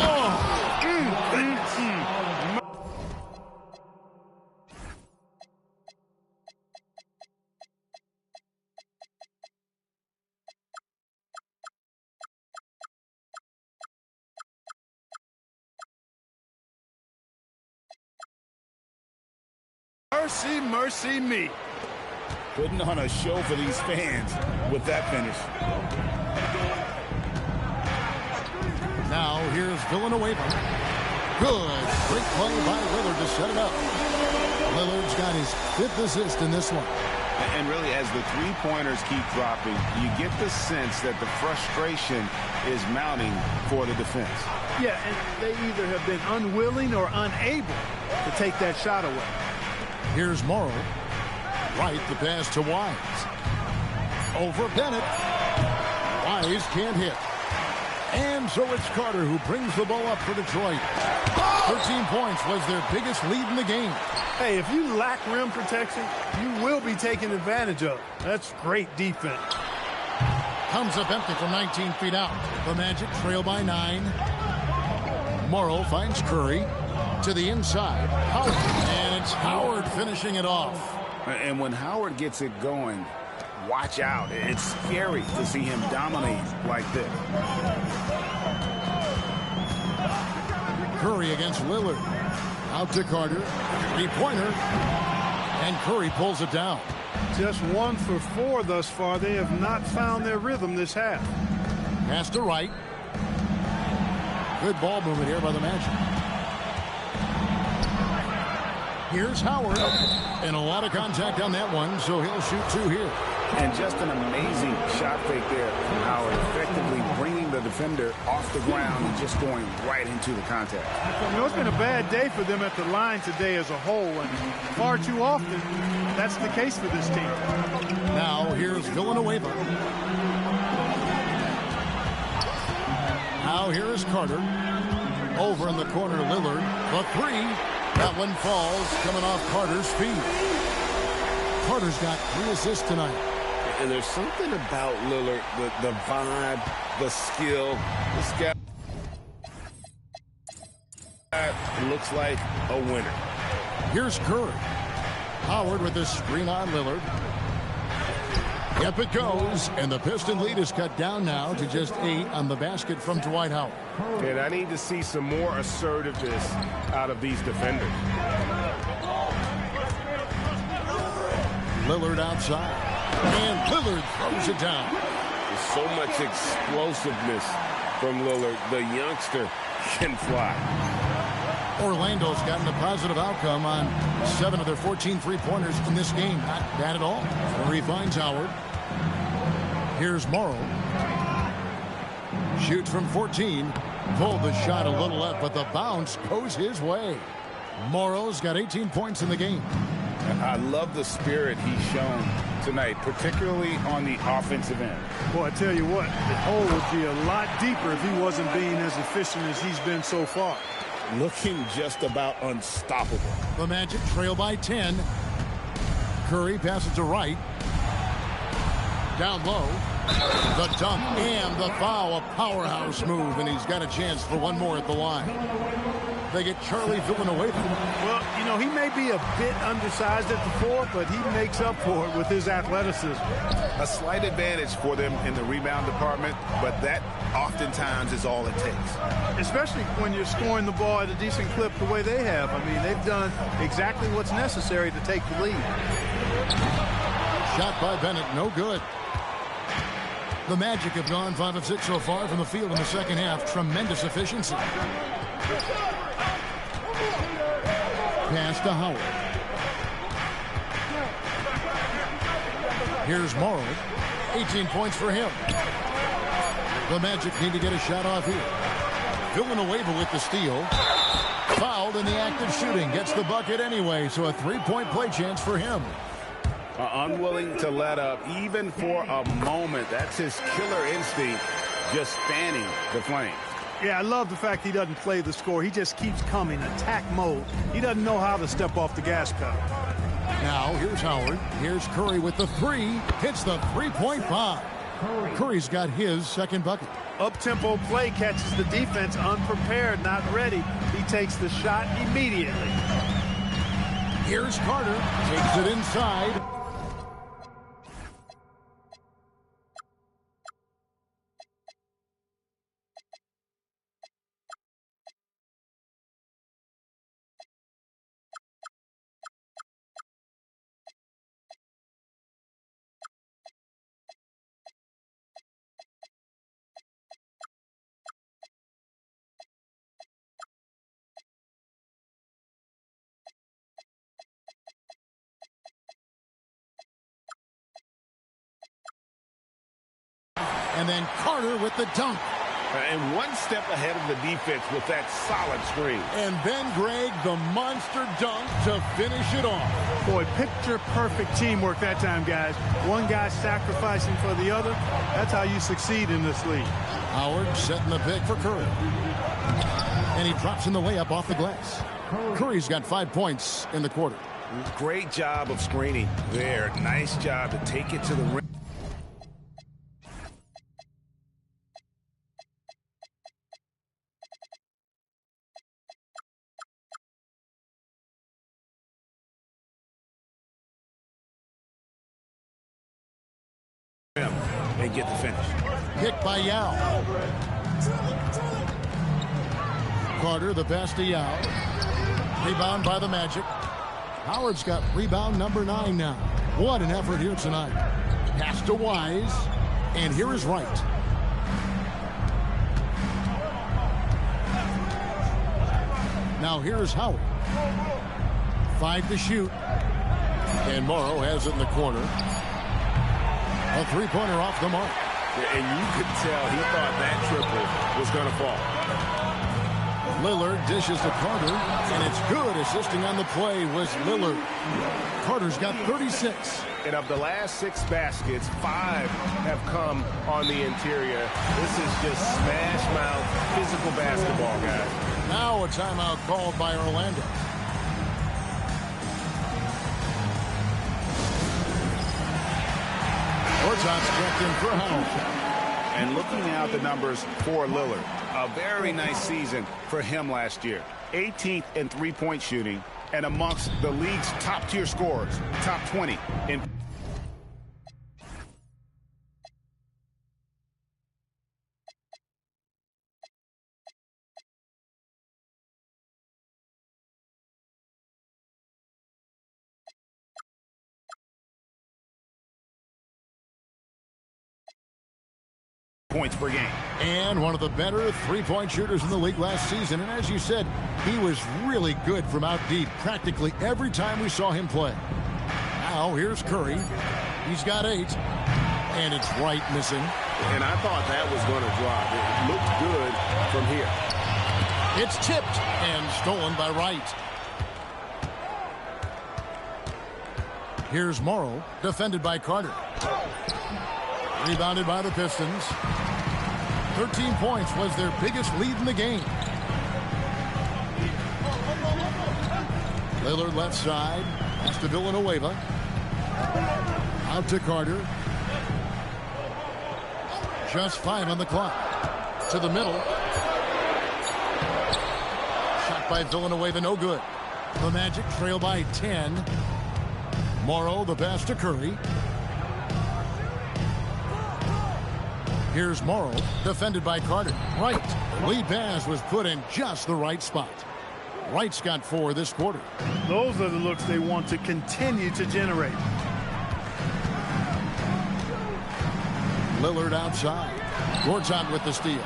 Mercy, mercy me.
Putting on a show for these fans with that finish.
Now here's Villanueva. Good. Great play by Lillard to set it up. Lillard's got his 5th assist in this one.
And really, as the three-pointers keep dropping, you get the sense that the frustration is mounting for the defense.
Yeah, and they either have been unwilling or unable to take that shot away.
Here's Morrow. Right, the pass to Wise. Over Bennett. Wise can't hit. And so it's Carter who brings the ball up for Detroit. 13 points was their biggest lead in the game.
Hey, if you lack rim protection, you will be taken advantage of. That's great defense.
Comes up empty from 19 feet out. The Magic trail by 9. Morrow finds Curry to the inside. Howard. And it's Howard finishing it off.
And when Howard gets it going, watch out. It's scary to see him dominate like this.
Curry against Lillard. Out to Carter. 3-pointer. And Curry pulls it down.
Just 1 for 4 thus far. They have not found their rhythm this half.
Pass to Wright. Good ball movement here by the Magic. Here's Howard. And a lot of contact on that one, so he'll shoot 2 here.
And just an amazing shot fake there from Howard, effectively bringing the defender off the ground and just going right into the contact.
You know, it's been a bad day for them at the line today as a whole, and far too often that's the case for this team.
Now here's Villanueva. Now here is Carter. Over in the corner, Lillard. The 3. That one falls, coming off Carter's feet. Carter's got 3 assists tonight.
And there's something about Lillard, the vibe, the skill. This guy looks like a winner.
Here's Curry. Howard with the screen on Lillard. Yep, it goes. And the Piston lead is cut down now to just 8 on the basket from Dwight Howard.
And I need to see some more assertiveness out of these defenders.
Lillard outside. And Lillard throws it down.
There's so much explosiveness from Lillard. The youngster can fly.
Orlando's gotten a positive outcome on 7 of their 14 three-pointers in this game. Not bad at all. Curry finds Howard. Here's Morrow. Shoots from 14. Pulled the shot a little left, but the bounce goes his way. Morrow's got 18 points in the game.
I love the spirit he's shown tonight, particularly on the offensive end.
Boy, I tell you what, the hole would be a lot deeper if he wasn't being as efficient as he's been so far.
Looking just about unstoppable.
The Magic trail by 10. Curry passes to Wright. Down low. The dunk and the foul. A powerhouse move, and he's got a chance for one more at the line. They get Charlie Villanueva.
Well, you know, he may be a bit undersized at the 4, but he makes up for it with his athleticism.
A slight advantage for them in the rebound department, but that oftentimes is all it takes.
Especially when you're scoring the ball at a decent clip the way they have. I mean, they've done exactly what's necessary to take the lead.
Shot by Bennett, no good. The Magic have gone 5 of 6 so far from the field in the second half. Tremendous efficiency. Pass to Howard. Here's Morrow. 18 points for him. The Magic need to get a shot off here. Villanueva with the steal. Fouled in the act of shooting. Gets the bucket anyway, so a 3-point play chance for him.
Unwilling to let up even for a moment. That's his killer instinct, just fanning the flame.
Yeah, I love the fact he doesn't play the score. He just keeps coming, attack mode. He doesn't know how to step off the gas pedal.
Now, here's Howard. Here's Curry with the 3. Hits the three-point bomb. Curry's got his second bucket.
Up-tempo play catches the defense unprepared, not ready. He takes the shot immediately.
Here's Carter. Takes it inside. And then Carter with the dunk.
And one step ahead of the defense with that solid screen.
And then Greg, the monster dunk to finish it off.
Boy, picture-perfect teamwork that time, guys. One guy sacrificing for the other. That's how you succeed in this league.
Howard setting the pick for Curry. And he drops in the layup off the glass. Curry's got 5 points in the quarter.
Great job of screening there. Nice job to take it to the rim. And get the finish.
Pick by Yao. Carter, the pass to Yao. Rebound by the Magic. Howard's got rebound number 9 now. What an effort here tonight. Pass to Wise. And here is Wright. Now here's Howard. 5 to shoot. And Morrow has it in the corner. A three-pointer off the mark.
And you could tell he thought that triple was going to fall.
Lillard dishes to Carter, and it's good. Assisting on the play was Lillard. Carter's got 36.
And of the last 6 baskets, 5 have come on the interior. This is just smash mouth physical basketball, guys.
Now a timeout called by Orlando. Gortat's checked in for Howard.
And looking now at the numbers for Lillard, a very nice season for him last year. 18th in three-point shooting and amongst the league's top-tier scorers, top 20 in points per game.
And one of the better three-point shooters in the league last season. And as you said, he was really good from out deep practically every time we saw him play. Now here's Curry. He's got 8. And it's Wright missing.
And I thought that was going to drop. It looked good from here.
It's tipped and stolen by Wright. Here's Morrow, defended by Carter. Rebounded by the Pistons. 13 points was their biggest lead in the game. Lillard left side. Pass to Villanueva. Out to Carter. Just 5 on the clock. To the middle. Shot by Villanueva, no good. The Magic trail by 10. Morrow, the pass to Curry. Here's Morrow, defended by Carter. Wright. Lead pass was put in just the right spot. Wright's got 4 this quarter.
Those are the looks they want to continue to generate.
Lillard outside. Gortat with the steal.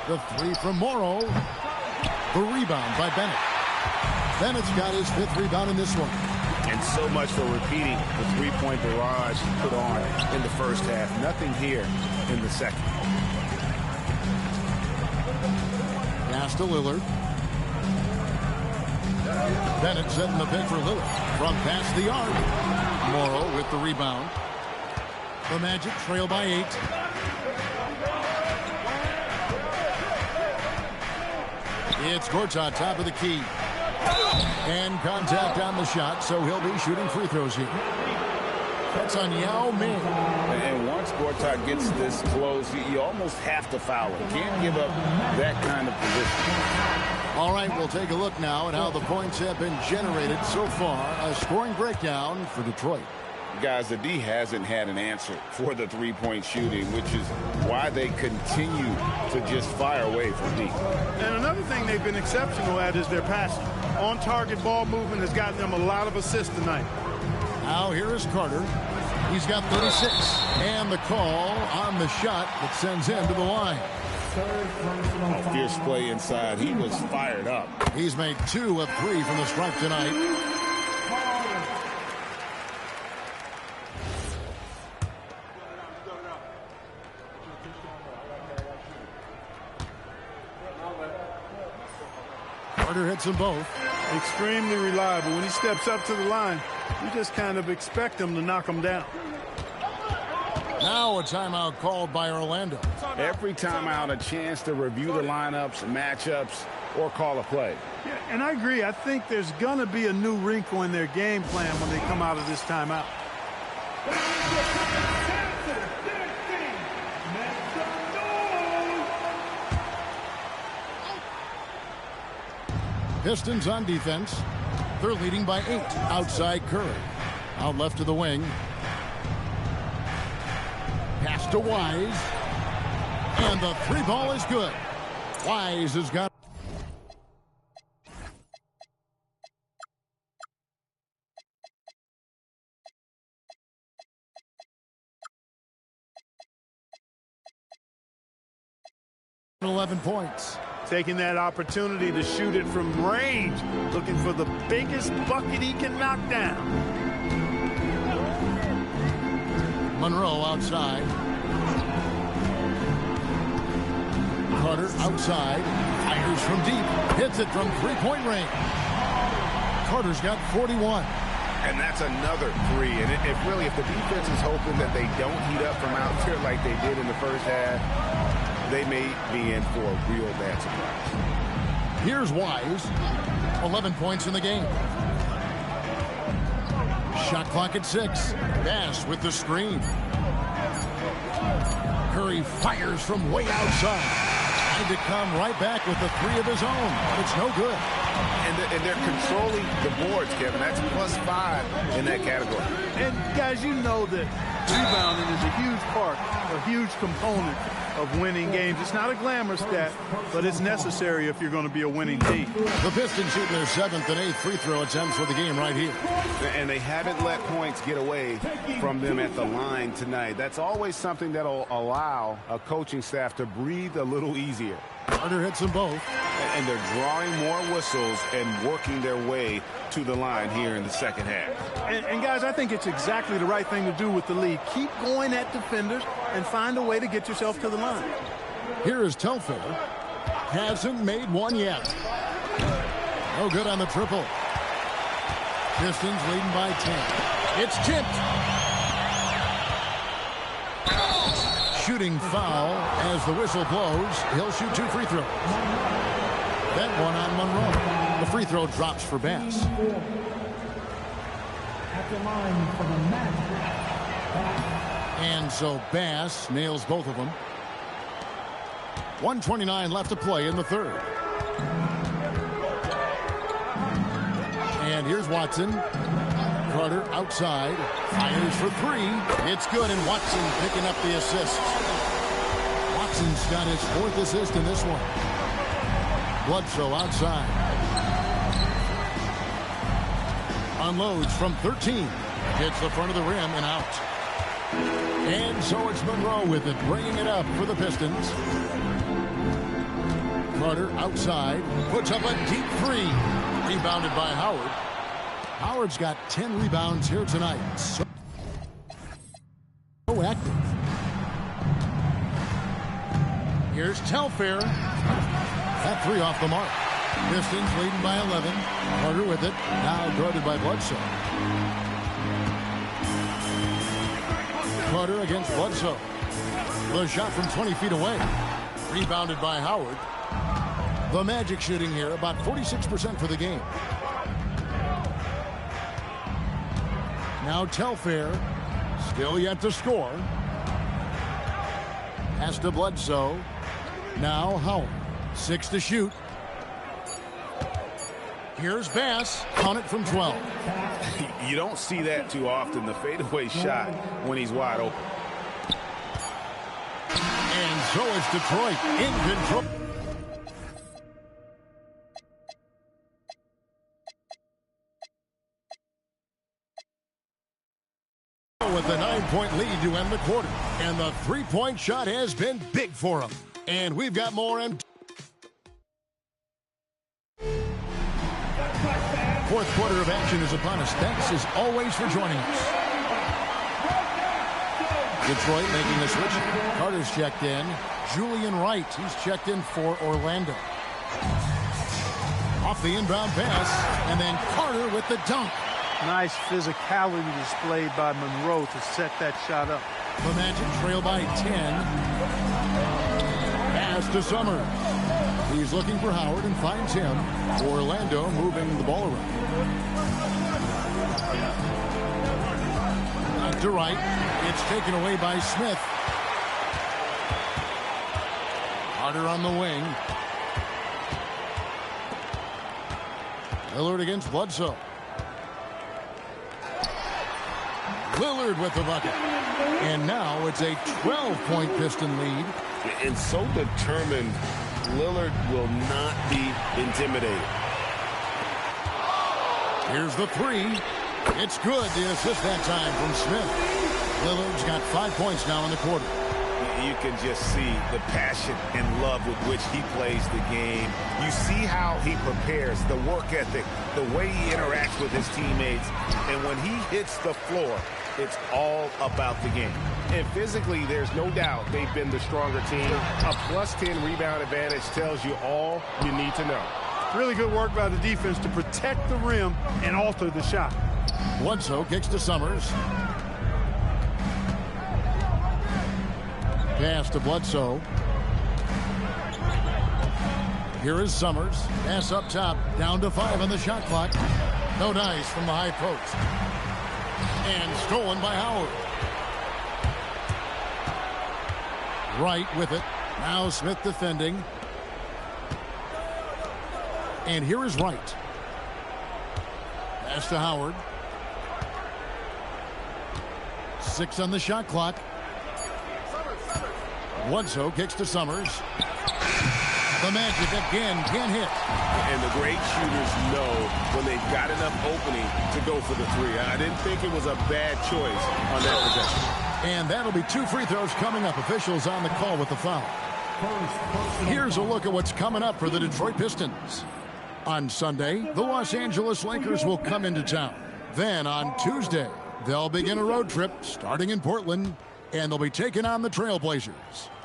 The 3 from Morrow. The rebound by Bennett. Bennett's got his 5th rebound in this one.
And so much for repeating the three-point barrage he put on in the first half. Nothing here in the second.
Pass to Lillard. Bennett setting the pick for Lillard. From past the arc. Morrow with the rebound. The Magic trail by 8. It's Gortat, top of the key. And contact on the shot, so he'll be shooting free throws here. That's on Yao Ming.
And once Gortat gets this close, you almost have to foul him. Can't give up that kind of position.
All right, we'll take a look now at how the points have been generated so far. A scoring breakdown for Detroit.
Guys, the D hasn't had an answer for the three-point shooting, which is why they continue to just fire away from deep.
And another thing they've been exceptional at is their passing. On-target ball movement has gotten them a lot of assists tonight.
Now here is Carter. He's got 36. And the call on the shot that sends him to the line.
Oh, fierce play inside. He was fired up.
He's made 2 of 3 from the stripe tonight. Carter hits them both.
Extremely reliable. When he steps up to the line, you just kind of expect him to knock him down.
Now a timeout called by Orlando.
Every timeout, a chance to review the lineups, matchups, or call a play.
Yeah, and I agree. I think there's going to be a new wrinkle in their game plan when they come out of this timeout.
Pistons on defense. They're leading by 8. Outside Curry. Out left to the wing. Pass to Wise. And the 3 ball is good. Wise has got 11 points.
Taking that opportunity to shoot it from range, looking for the biggest bucket he can knock down.
Monroe outside. Carter outside. Fires from deep. Hits it from three-point range. Carter's got 41.
And that's another three. And if the defense is hoping that they don't heat up from out here like they did in the first half, they may be in for a real bad surprise.
Here's Wise. 11 points in the game. Shot clock at 6. Bass with the screen. Curry fires from way outside. Trying to come right back with the three of his own, but it's no good.
And they're controlling the boards, Kevin. That's +5 in that category.
And guys, you know that rebounding is a huge part, a huge component of winning games. It's not a glamour stat, but it's necessary if you're going to be a winning team.
The Pistons shooting their 7th and 8th free throw attempts for the game right here.
And they haven't let points get away from them at the line tonight. That's always something that'll allow a coaching staff to breathe a little easier.
Carter hits them both.
And they're drawing more whistles and working their way to the line here in the second half.
And guys, I think it's exactly the right thing to do with the lead. Keep going at defenders and find a way to get yourself to the line.
Here is Telfair. Hasn't made one yet. No good on the triple. Pistons leading by 10. It's tipped. Shooting foul as the whistle blows. He'll shoot 2 free throws. That one on Monroe. The free throw drops for Bass. And so Bass nails both of them. 1:29 left to play in the third. And here's Watson. Carter outside. Fires for 3. It's good, and Watson picking up the assist. Watson's got his 4th assist in this one. Bledsoe outside. Unloads from 13. Hits the front of the rim and out. And so it's Monroe with it, bringing it up for the Pistons. Carter outside. Puts up a deep 3. Rebounded by Howard. Howard's got 10 rebounds here tonight. So active. Here's Telfair. That 3 off the mark. Pistons leading by 11. Carter with it. Now guarded by Bledsoe. Carter against Bledsoe. The shot from 20 feet away. Rebounded by Howard. The Magic shooting here about 46% for the game. Now Telfair, still yet to score. Pass to Bledsoe. Now Howard, 6 to shoot. Here's Bass, count it from 12.
You don't see that too often, the fadeaway shot when he's wide open.
And so it's Detroit in control. With a 9-point lead to end the quarter. And the three-point shot has been big for him. And we've got more. Fourth quarter of action is upon us. Thanks as always for joining us. Detroit making the switch. Carter's checked in. Julian Wright, he's checked in for Orlando. Off the inbound pass. And then Carter with the dunk.
Nice physicality displayed by Monroe to set that shot up.
The Magic trail by 10. Pass to Summers. He's looking for Howard and finds him. Orlando moving the ball around. Back to Wright. It's taken away by Smith. Carter on the wing. Lillard against Bledsoe. Lillard with the bucket. And now it's a 12-point Piston lead.
And so determined, Lillard will not be intimidated.
Here's the 3. It's good. The assist that time from Smith. Lillard's got 5 points now in the quarter.
You can just see the passion and love with which he plays the game. You see how he prepares, the work ethic, the way he interacts with his teammates. And when he hits the floor, it's all about the game. And physically, there's no doubt they've been the stronger team. A +10 rebound advantage tells you all you need to know.
Really good work by the defense to protect the rim and alter the shot.
Bledsoe kicks to Summers. Pass to Bledsoe. Here is Summers. Pass up top. Down to 5 on the shot clock. No dice from the high post. And stolen by Howard. Wright with it. Now Smith defending. And here is Wright. Pass to Howard. 6 on the shot clock. Bledsoe kicks to Summers. The Magic again can't hit.
And the great shooters know when they've got enough opening to go for the three. I didn't think it was a bad choice on that possession.
And that'll be 2 free throws coming up. Officials on the call with the foul. Here's a look at what's coming up for the Detroit Pistons. On Sunday, the Los Angeles Lakers will come into town. Then on Tuesday, they'll begin a road trip starting in Portland, and they'll be taking on the Trailblazers.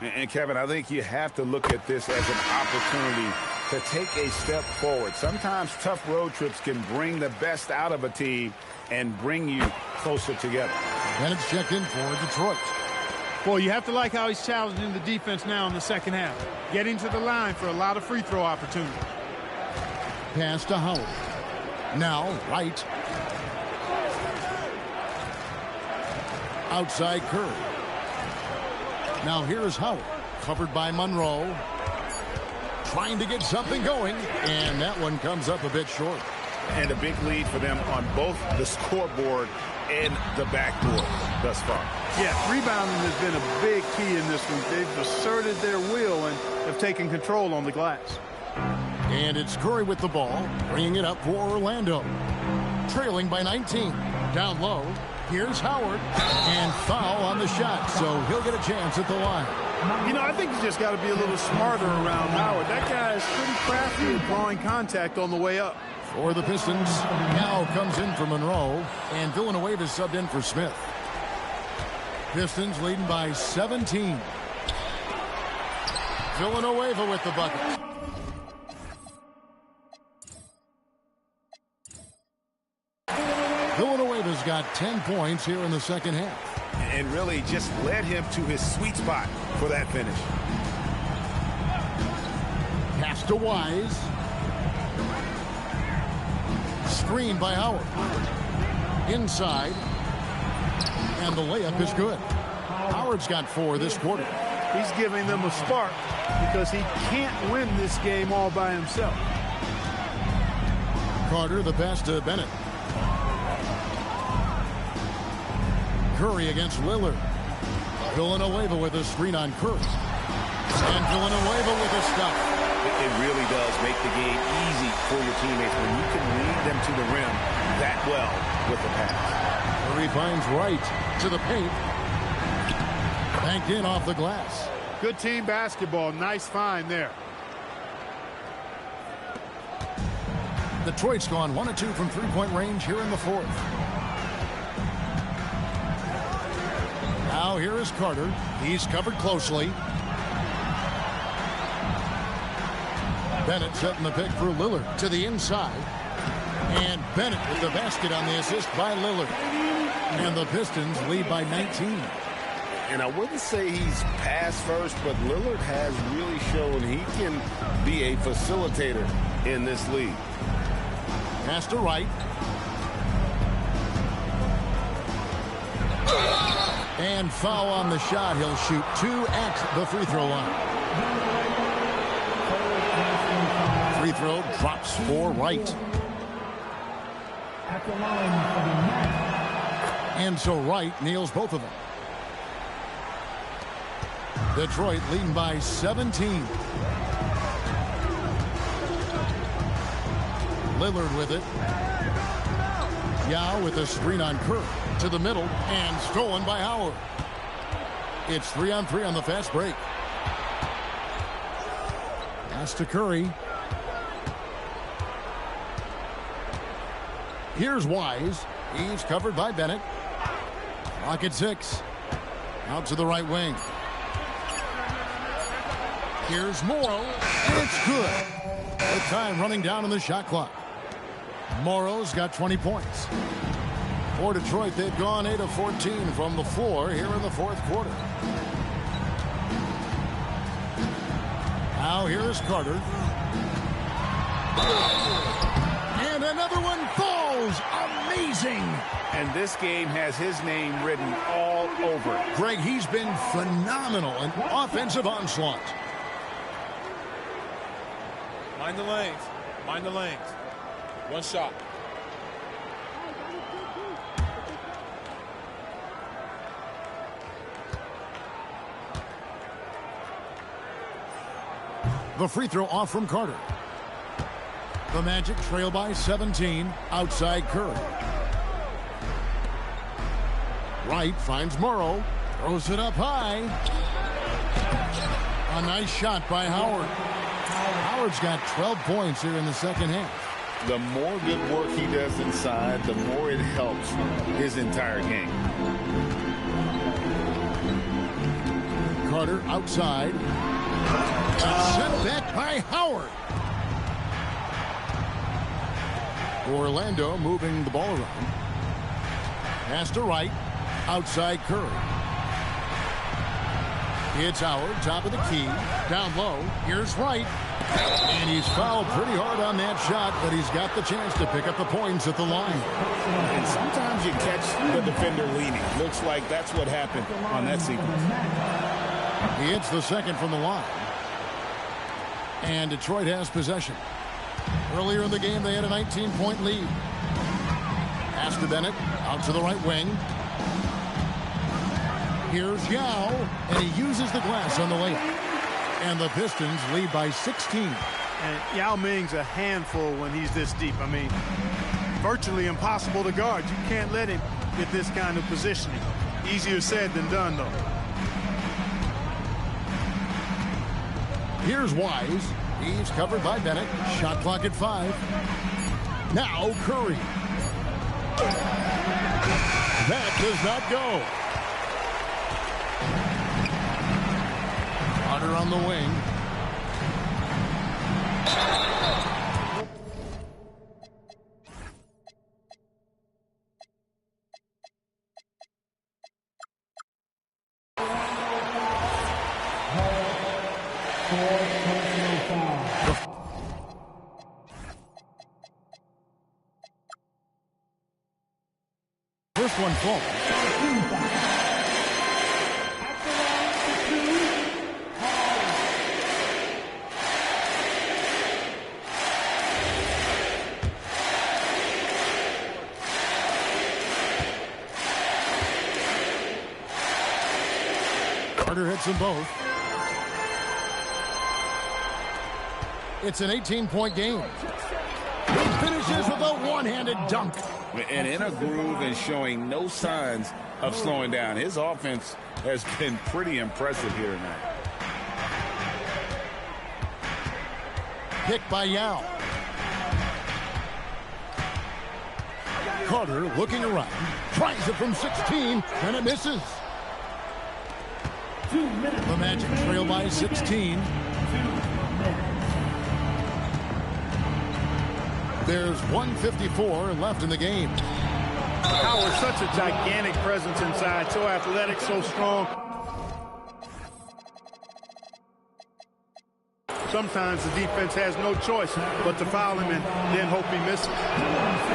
And Kevin, I think you have to look at this as an opportunity to take a step forward. Sometimes tough road trips can bring the best out of a team and bring you closer together.
And it's checked in for Detroit.
Well, you have to like how he's challenging the defense now in the second half. Getting to the line for a lot of free throw opportunities.
Pass to Howard. Now Wright. Outside Curry. Now here is Howard. Covered by Monroe. Trying to get something going. And that one comes up a bit short.
And a big lead for them on both the scoreboard and the backboard thus far.
Yeah, rebounding has been a big key in this one. They've asserted their will and have taken control on the glass.
And it's Curry with the ball, bringing it up for Orlando. Trailing by 19. Down low, here's Howard. And foul on the shot, so he'll get a chance at the line.
You know, I think you just got to be a little smarter around Howard. That guy is pretty crafty at drawing contact on the way up.
For the Pistons, now comes in for Monroe, and Villanueva is subbed in for Smith. Pistons leading by 17. Villanueva with the bucket. Villanueva's got 10 points here in the second half.
And really just led him to his sweet spot for that finish.
Pass to Wise. Screen by Howard. Inside. And the layup is good. Howard's got 4 this quarter.
He's giving them a spark because he can't win this game all by himself.
Carter, the pass to Bennett. Curry against Lillard. Villanueva with a screen on Curry. And Villanueva with a stop.
It really does make the game easy for your teammates when you can lead them to the rim that well with the pass.
Curry finds Wright to the paint. Banked in off the glass.
Good team basketball. Nice find there.
Detroit's gone 1 of 2 from three-point range here in the fourth. Now here is Carter. He's covered closely. Bennett setting the pick for Lillard to the inside. And Bennett with the basket on the assist by Lillard. And the Pistons lead by 19.
And I wouldn't say he's pass first, but Lillard has really shown he can be a facilitator in this league.
Pass to Wright. And foul on the shot. He'll shoot 2 at the free throw line. Free throw drops for Wright. And so Wright nails both of them. Detroit leading by 17. Lillard with it. Yao with a screen on Curry to the middle and stolen by Howard. It's 3-on-3 on the fast break. Pass to Curry. Here's Wise. He's covered by Bennett. Clock at 6. Out to the right wing. Here's Morrow, and it's good. With time running down on the shot clock. Morrow's got 20 points. For Detroit, they've gone 8 of 14 from the floor here in the fourth quarter. Now here's Carter. And another one falls. Amazing.
And this game has his name written all over it.
Greg, he's been phenomenal in offensive onslaught.
Mind the lanes. Mind the lanes. One shot.
The free throw off from Carter. The Magic trail by 17 outside Curry. Wright finds Morrow. Throws it up high. A nice shot by Howard. Howard's got 12 points here in the second half.
The more good work he does inside, the more it helps his entire game.
Carter outside. Sent back by Howard. Orlando moving the ball around. Pass to Wright. Outside Curry. It's Howard, top of the key. Down low. Here's Wright. And he's fouled pretty hard on that shot, but he's got the chance to pick up the points at the line.
And sometimes you catch the defender leaning. Looks like that's what happened on that sequence.
He hits the second from the line. And Detroit has possession. Earlier in the game, they had a 19-point lead. Pass to Bennett. Out to the right wing. Here's Yao, and he uses the glass on the layup. And the Pistons lead by 16.
And Yao Ming's a handful when he's this deep. I mean, virtually impossible to guard. You can't let him get this kind of positioning. Easier said than done, though.
Here's Wise. He's covered by Bennett. Shot clock at 5. Now Curry. That does not go. Carter on the wing. First one falls. Carter hits them both. It's an 18-point game. He finishes with a one-handed dunk.
And in a groove and showing no signs of slowing down. His offense has been pretty impressive here tonight.
Pick by Yao. Carter looking around. Tries it from 16, and it misses. The Magic trail by 16. There's 1:54 left in the game.
Howard, such a gigantic presence inside. So athletic, so strong. Sometimes the defense has no choice but to foul him and then hope he misses.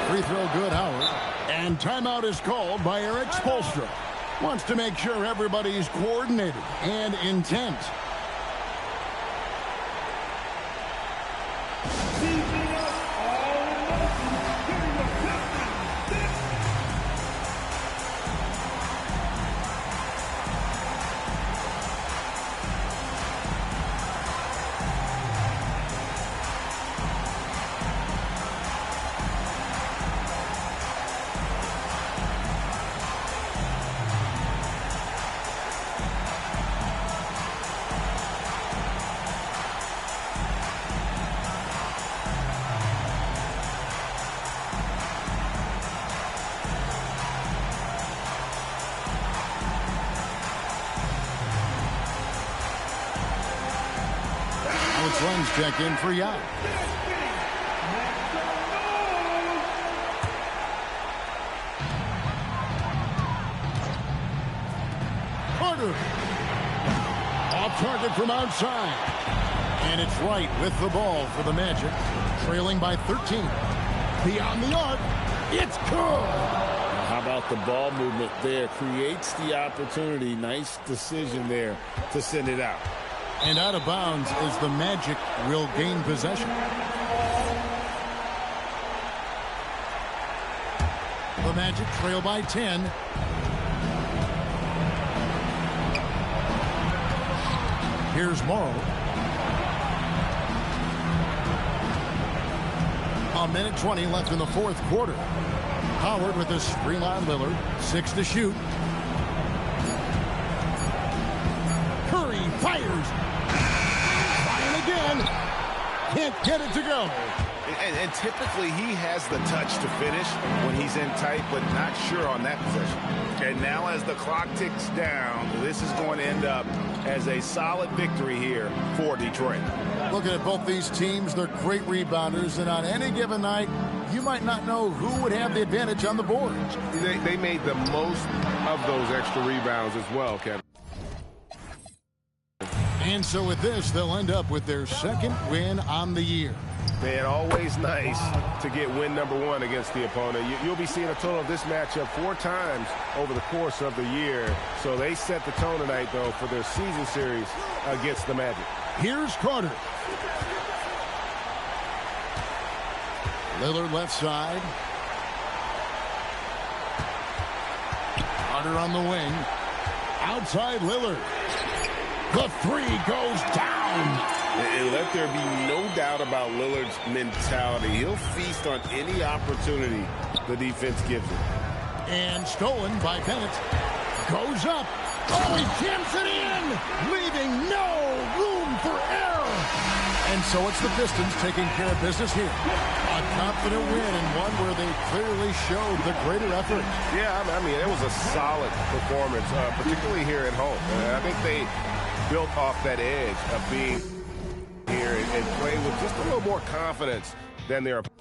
Free throw good, Howard. And timeout is called by Eric Spoelstra. Wants to make sure everybody's coordinated and intent. Defense runs check in for Yao. Carter. Off target from outside. And it's right with the ball for the Magic. Trailing by 13. Beyond the arc. It's good.
How about the ball movement there? Creates the opportunity. Nice decision there to send it out.
And out of bounds as the Magic will gain possession. The Magic trail by 10. Here's Morrow. A minute 20 left in the fourth quarter. Howard with a screen on Lillard. 6 to shoot. Curry fires. Trying again. Can't get it to go.
And typically he has the touch to finish when he's in tight, but not sure on that possession. And now as the clock ticks down, this is going to end up as a solid victory here for Detroit.
Looking at both these teams, they're great rebounders, and on any given night, you might not know who would have the advantage on the board.
They made the most of those extra rebounds as well, Kevin.
And so with this, they'll end up with their second win on the year.
Man, always nice to get win number one against the opponent. You'll be seeing a total of this matchup 4 times over the course of the year. So they set the tone tonight, though, for their season series against the Magic.
Here's Carter. Lillard left side. Carter on the wing. Outside Lillard. The three goes down.
And let there be no doubt about Lillard's mentality. He'll feast on any opportunity the defense gives him.
And stolen by Bennett. Goes up. Oh, he jams it in, leaving no room for error. And so it's the Pistons taking care of business here. A confident win and one where they clearly showed the greater effort.
Yeah, I mean, it was a solid performance, particularly here at home. I think they built off that edge of being here and play with just a little more confidence than their opponents.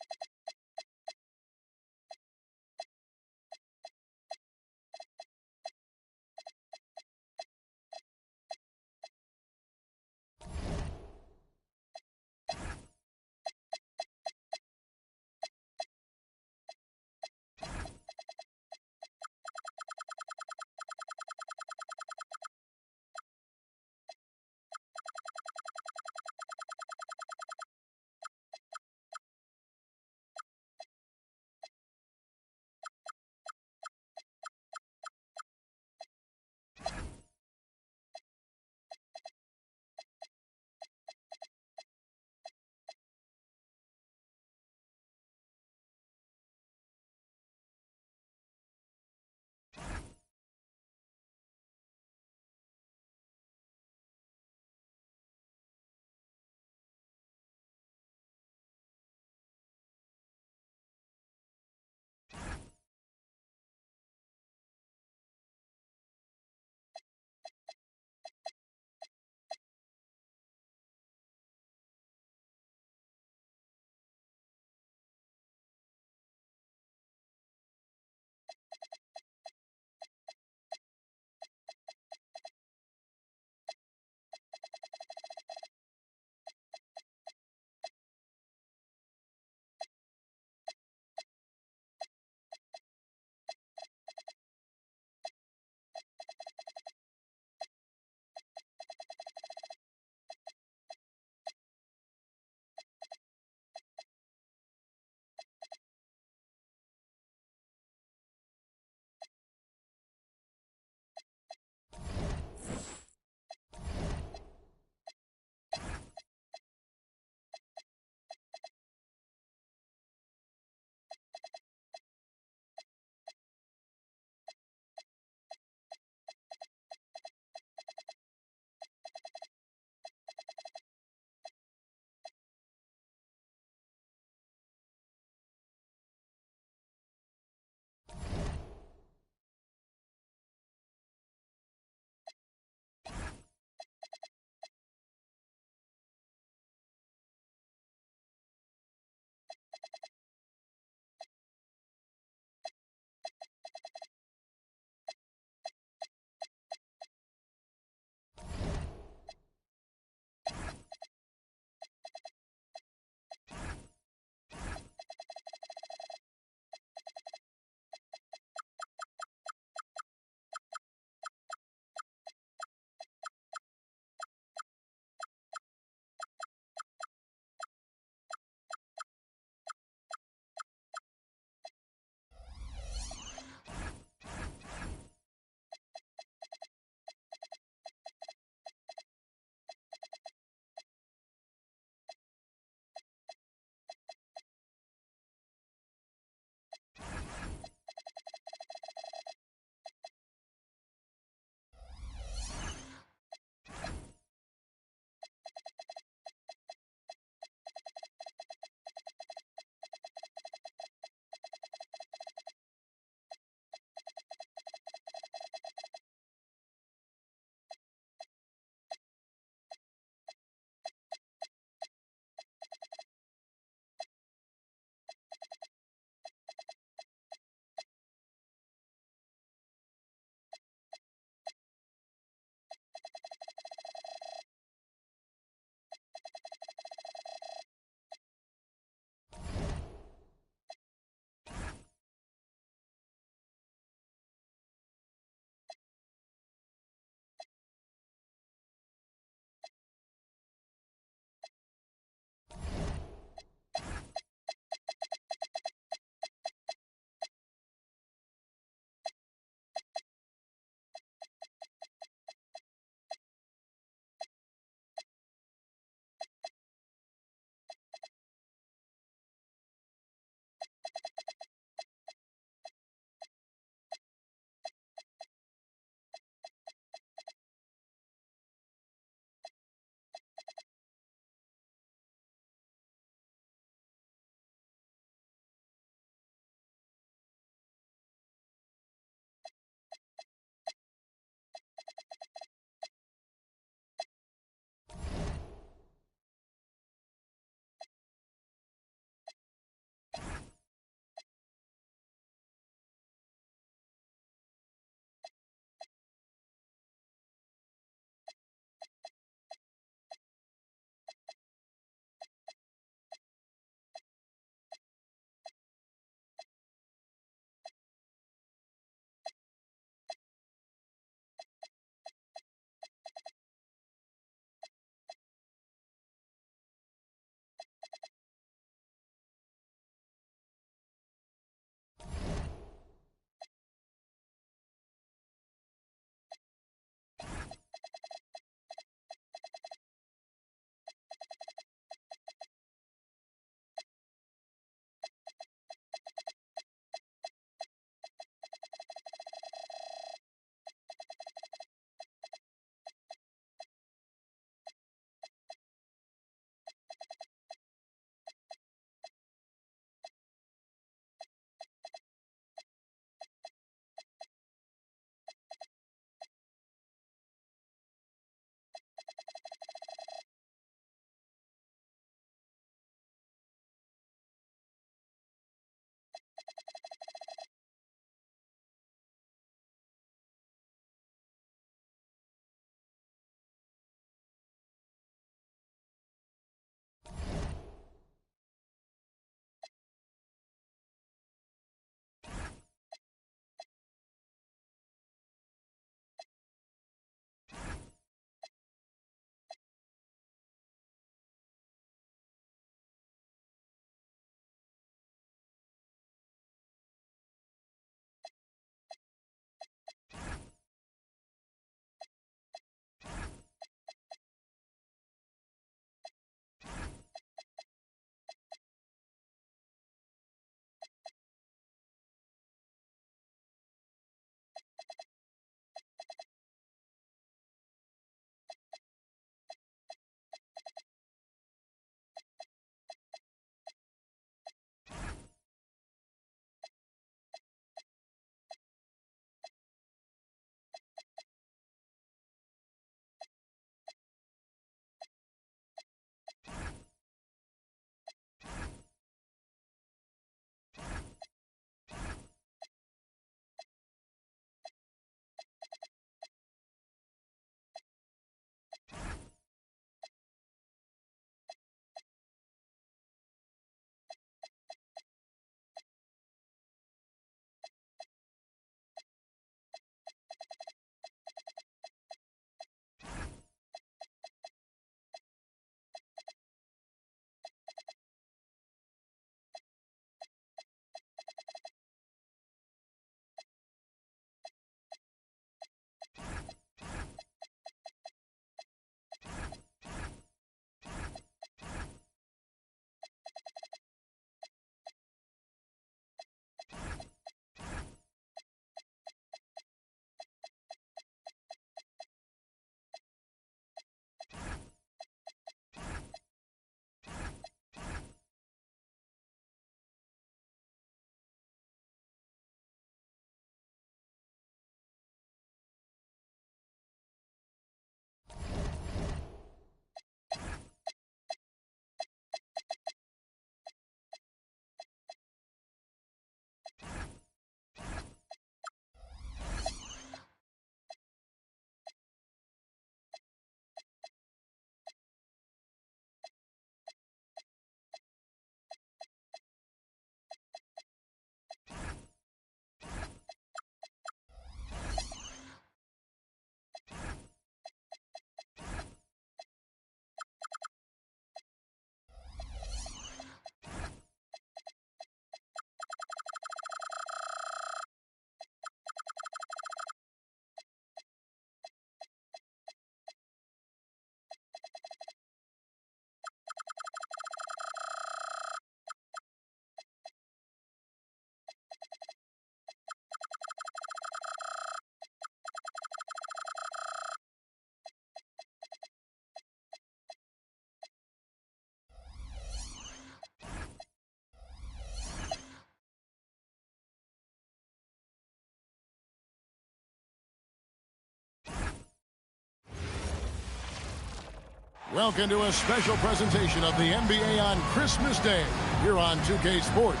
Welcome to a special presentation of the NBA on Christmas Day here on 2K Sports.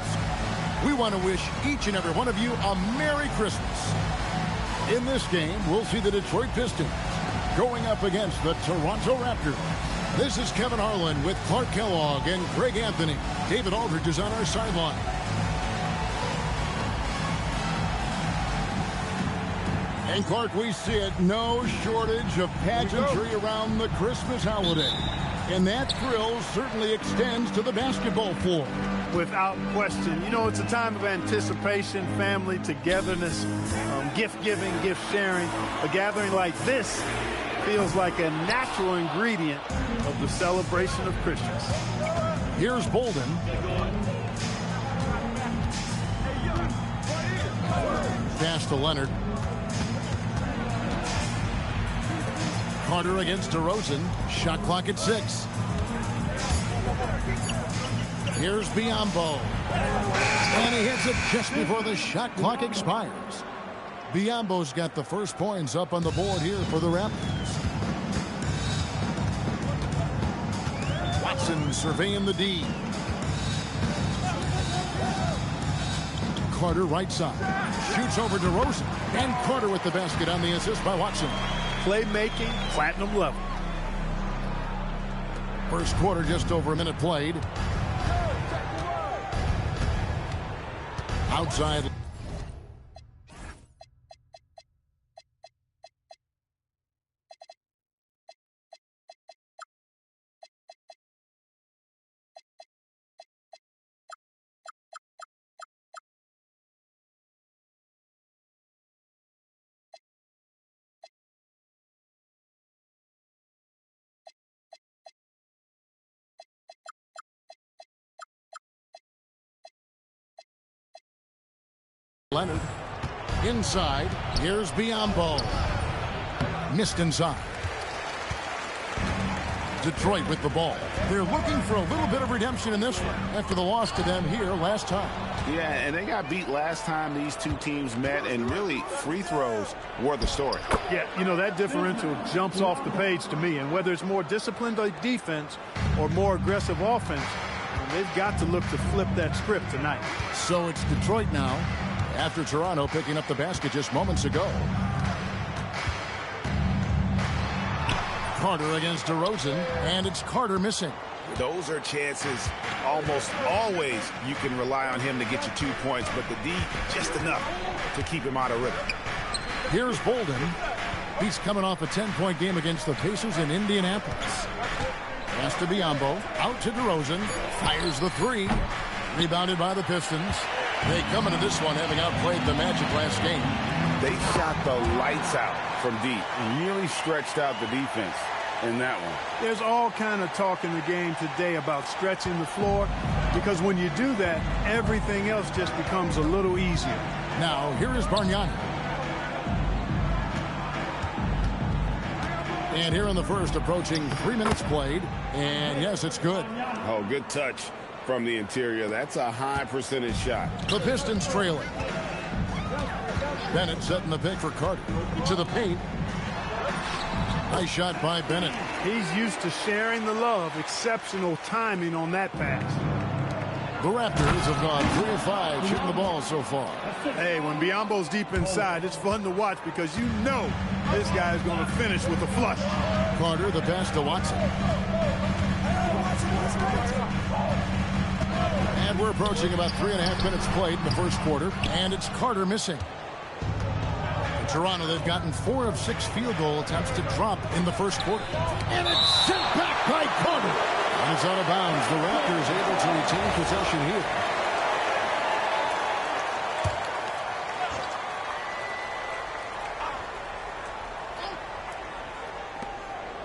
We want to wish each and every one of you a Merry Christmas. In this game, we'll see the Detroit Pistons going up against the Toronto Raptors. This is Kevin Harlan with Clark Kellogg and Greg Anthony. David Aldridge is on our sideline. And Clark, we see it, no shortage of pageantry around the Christmas holiday. And that thrill certainly extends to the basketball floor.
Without question. You know, it's a time of anticipation, family togetherness, gift giving, gift sharing. A gathering like this feels like a natural ingredient of the celebration of Christmas.
Here's Bolden. Pass to Leonard. Carter against DeRozan. Shot clock at 6. Here's Biyombo. And he hits it just before the shot clock expires. Biyombo's got the first points up on the board here for the Raptors. Watson surveying the D. Carter right side. Shoots over DeRozan. And Carter with the basket on the assist by Watson.
Playmaking, platinum level.
First quarter, just over a minute played. Outside. Leonard inside. Here's Biyombo. Missed inside. Detroit with the ball. They're looking for a little bit of redemption in this one after the loss to them here last time.
Yeah, and they got beat last time these two teams met, and really free throws were the story.
Yeah, you know, that differential jumps off the page to me, and whether it's more disciplined defense or more aggressive offense, they've got to look to flip that script tonight.
So it's Detroit now, after Toronto picking up the basket just moments ago. Carter against DeRozan, and it's Carter missing.
Those are chances almost always you can rely on him to get you 2 points, but the D just enough to keep him out of rhythm.
Here's Bolden. He's coming off a 10-point game against the Pacers in Indianapolis. Pass to Biyombo, out to DeRozan, fires the three, rebounded by the Pistons. They come into this one having outplayed the Magic last game.
They shot the lights out from deep and really stretched out the defense in that one.
There's all kind of talk in the game today about stretching the floor, because when you do that, everything else just becomes a little easier.
Now, here is Bargnani. And here in the first, approaching 3 minutes played. And yes, it's good.
Oh, good touch from the interior. That's a high percentage shot.
The Pistons trailing. Bennett setting the pick for Carter. To the paint. Nice shot by Bennett.
He's used to sharing the love. Exceptional timing on that pass.
The Raptors have gone 3 of 5 shooting the ball so far.
Hey, when Biyombo's deep inside, it's fun to watch because you know this guy is going to finish with a flush.
Carter, the pass to Watson. And we're approaching about 3.5 minutes played in the first quarter, and it's Carter missing. In Toronto, they've gotten 4 of 6 field goal attempts to drop in the first quarter. And it's sent back by Carter. And it's out of bounds. The Raptors able to retain possession here.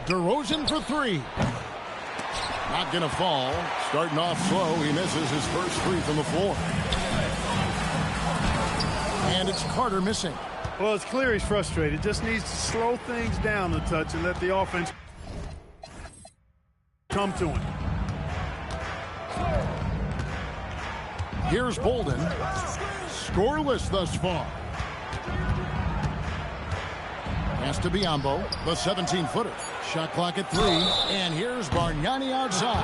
DeRozan for 3. Not going to fall. Starting off slow. He misses his first 3 from the floor. And it's Carter missing.
Well, it's clear he's frustrated. Just needs to slow things down a touch and let the offense come to him.
Here's Bolden. Scoreless thus far. Pass to Biyombo, the 17-footer. Shot clock at 3, and here's Bargnani outside.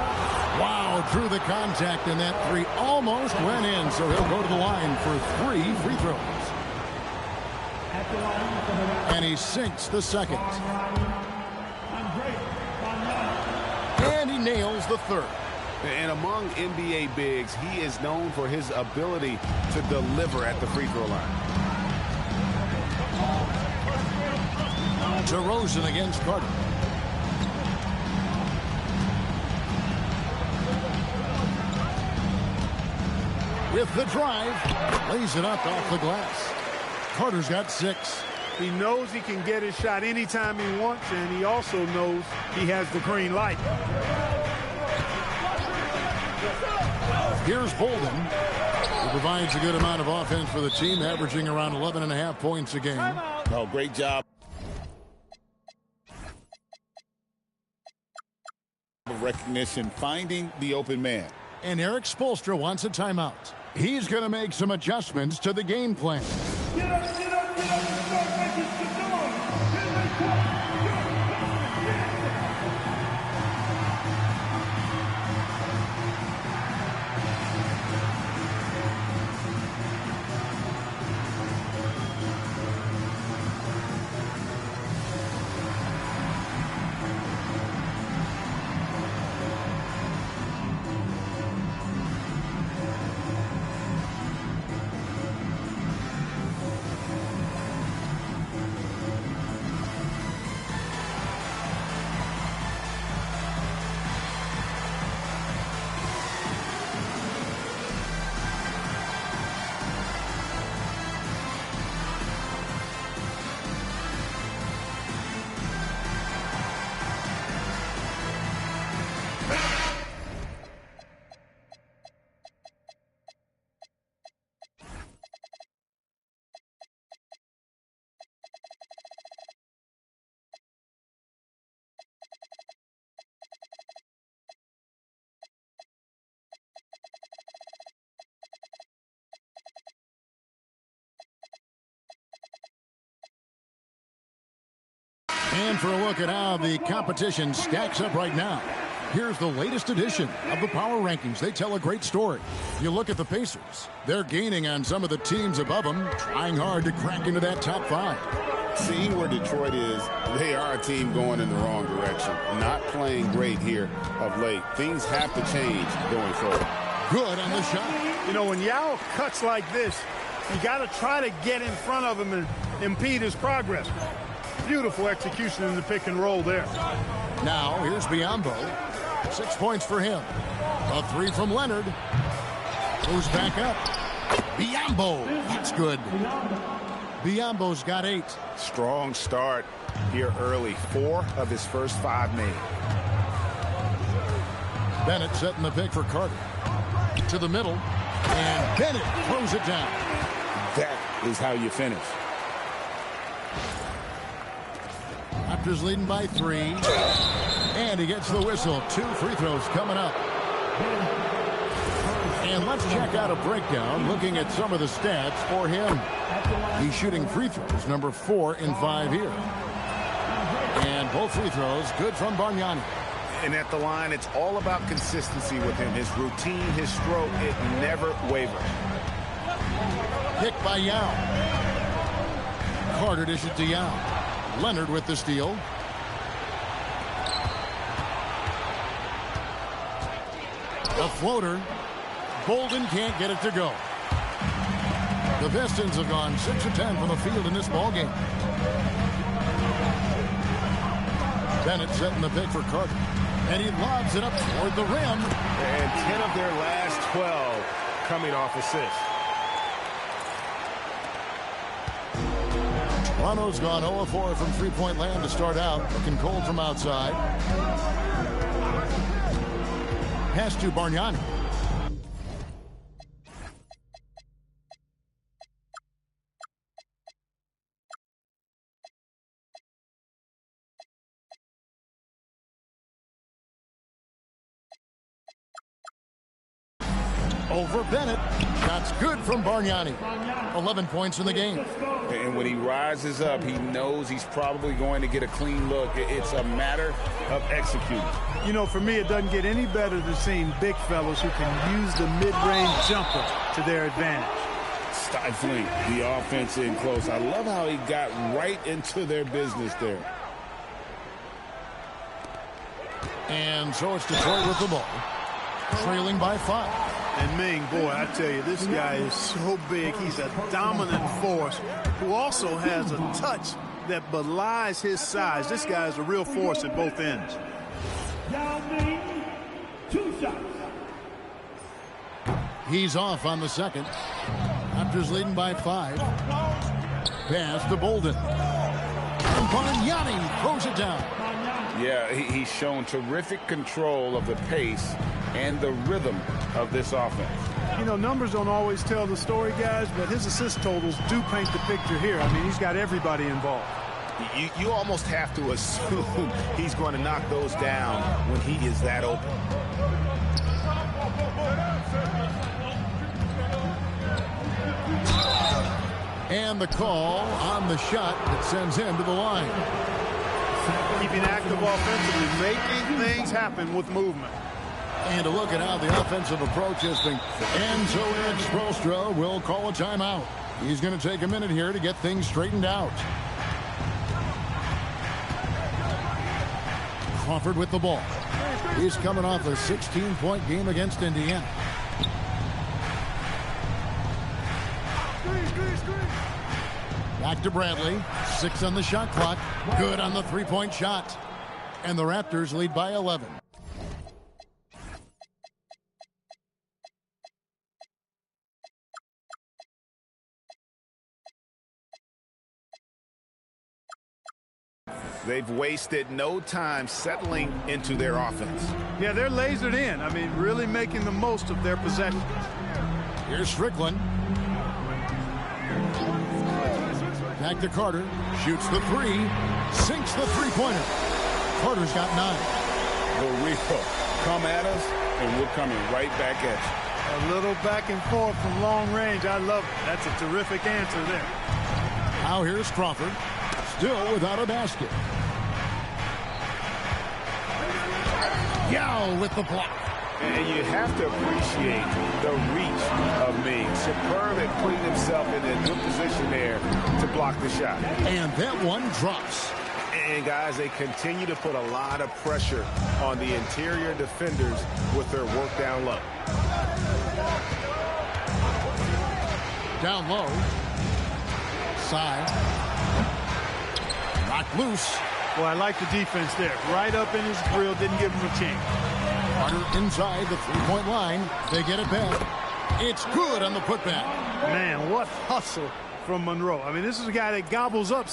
Wow, through the contact, and that 3 almost went in, so he'll go to the line for 3 free throws. And he sinks the second. And he nails the third.
And among NBA bigs, he is known for his ability to deliver at the free throw line.
DeRozan against Carter. With the drive, lays it up off the glass. Carter's got 6.
He knows he can get his shot anytime he wants, and he also knows he has the green light.
Here's Bolden, who provides a good amount of offense for the team, averaging around 11.5 points a game.
Oh, great job. Recognition, finding the open man.
And Eric Spoelstra wants a timeout. He's going to make some adjustments to the game plan.
Get up, get up, get up, start making some noise.
And for a look at how the competition stacks up right now, here's the latest edition of the Power Rankings. They tell a great story. You look at the Pacers. They're gaining on some of the teams above them, trying hard to crack into that top 5.
Seeing where Detroit is, they are a team going in the wrong direction. Not playing great here of late. Things have to change going forward.
Good on the shot.
You know, when Yao cuts like this, you got to try to get in front of him and impede his progress. Beautiful execution in the pick and roll there.
Now, here's Biyombo. 6 points for him. A 3 from Leonard. Goes back up. Biyombo. That's good. Biyombo's got 8.
Strong start here early. 4 of his first 5 made.
Bennett setting the pick for Carter. To the middle. And Bennett throws it down.
That is how you finish.
Raptors leading by 3. And he gets the whistle. 2 free throws coming up. And let's check out a breakdown looking at some of the stats for him. He's shooting free throws, number 4 in 5 here. And both free throws good from Bargnani.
And at the line, it's all about consistency with him. His routine, his stroke, it never wavers.
Pick by Yao. Carter dishes to Yao. Leonard with the steal. A floater. Bolden can't get it to go. The Pistons have gone 6 of 10 from the field in this ballgame. Bennett setting the pick for Carter. And he lobs it up toward the rim.
And 10 of their last 12 coming off assists.
Toronto's gone 0 of 4 from three-point land to start out. Looking cold from outside. Pass to Bargnani. Over Bennett. That's good from Bargnani. 11 points in the game.
And when he rises up, he knows he's probably going to get a clean look. It's a matter of executing.
You know, for me, it doesn't get any better than seeing big fellas who can use the mid-range jumper to their advantage.
Stifling the offense in close. I love how he got right into their business there.
And so it's Detroit with the ball, trailing by 5.
And Ming, boy, I tell you, this guy is so big. He's a dominant force who also has a touch that belies his size. This guy is a real force at both ends.
Yao Ming, 2 shots.
He's off on the second. Raptors leading by 5. Pass to Bolden. And Bargnani throws it down.
Yeah, he's shown terrific control of the pace and the rhythm of this offense.
You know, numbers don't always tell the story, guys, but his assist totals do paint the picture here. I mean, he's got everybody involved.
You almost have to assume he's going to knock those down when he is that open.
And the call on the shot that sends him to the line.
Keeping active offensively, making things happen with movement.
And to look at how the offensive approach has been. And so Eric Spoelstra will call a timeout. He's going to take a minute here to get things straightened out. Crawford with the ball. He's coming off a 16-point game against Indiana. Back to Bradley. 6 on the shot clock. Good on the three-point shot. And the Raptors lead by 11.
They've wasted no time settling into their offense.
Yeah, they're lasered in. I mean, really making the most of their possessions.
Here's Strickland. Back to Carter. Shoots the 3. Sinks the three-pointer. Carter's got 9.
The repo. Come at us, and we're coming right back at you.
A little back and forth from long range. I love it. That's a terrific answer there.
Now here's Crawford. Still without a basket. Yao with the block.
And you have to appreciate the reach of Ming. Superb at putting himself in a good position there to block the shot.
And that one drops.
And, guys, they continue to put a lot of pressure on the interior defenders with their work down low.
Down low. Side. Knocked loose.
Well, I like the defense there. Right up in his grill, didn't give him a chance.
Carter inside the three-point line. They get it back. It's good on the putback.
Man, what hustle from Monroe. I mean, this is a guy that gobbles up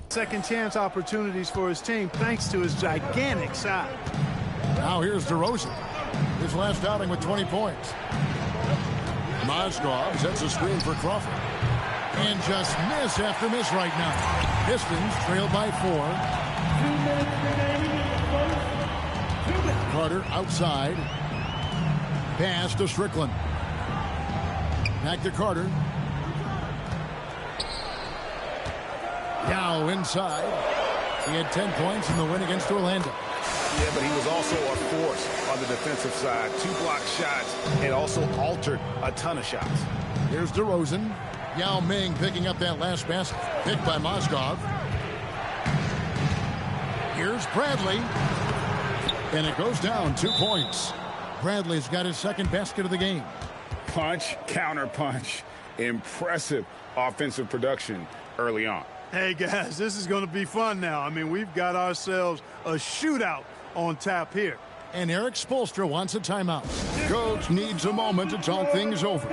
second chance opportunities for his team thanks to his gigantic size.
Now here's DeRozan. His last outing with 20 points. Mozgov sets a screen for Crawford. And just miss after miss right now. Pistons trail by 4. Carter outside. Pass to Strickland. Back to Carter. Yao inside. He had 10 points in the win against Orlando.
Yeah, but he was also a force on the defensive side. 2 blocked shots and also altered a ton of shots.
Here's DeRozan. Yao Ming picking up that last basket. Picked by Mozgov. Here's Bradley. And it goes down 2 points. Bradley's got his second basket of the game.
Punch, counter punch. Impressive offensive production early on.
Hey, guys, this is going to be fun now. I mean, we've got ourselves a shootout on tap here.
And Eric Spoelstra wants a timeout. Coach needs a moment to talk things over.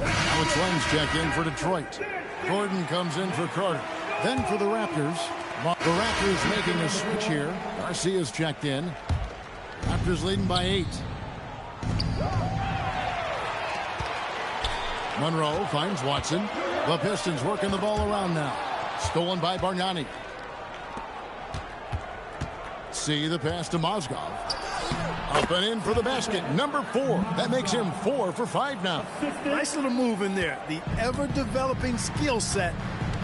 Alex Lenz check in for Detroit. Gordon comes in for Carter. Then for the Raptors. The Raptors making a switch here. Garcia's checked in. Raptors leading by 8. Monroe finds Watson. The Pistons working the ball around now. Stolen by Bargnani. See the pass to Mozgov. Up and in for the basket. Number 4. That makes him 4 for 5 now.
Nice little move in there. The ever-developing skill set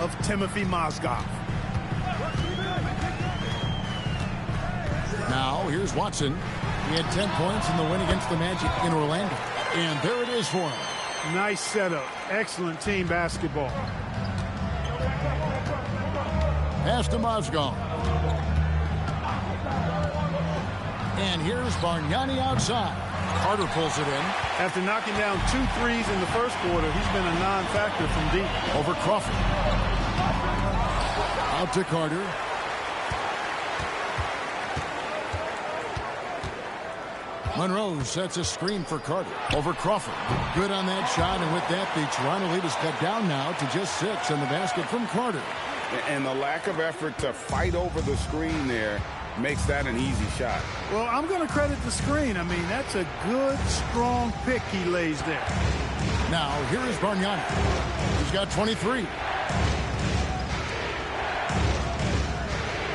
of Timothy Mozgov.
Now, here's Watson. He had 10 points in the win against the Magic in Orlando. And there it is for him.
Nice setup. Excellent team basketball.
Pass to Mozgov. And here's Bargnani outside. Carter pulls it in.
After knocking down 2 threes in the first quarter, he's been a non-factor from deep.
Over Crawford. Out to Carter. Monroe sets a screen for Carter. Over Crawford. Good on that shot, and with that, the Toronto lead is cut down now to just 6 on the basket from Carter.
And the lack of effort to fight over the screen there makes that an easy shot.
Well, I'm going to credit the screen. I mean, that's a good, strong pick he lays there.
Now, here is Bargnani. He's got 23.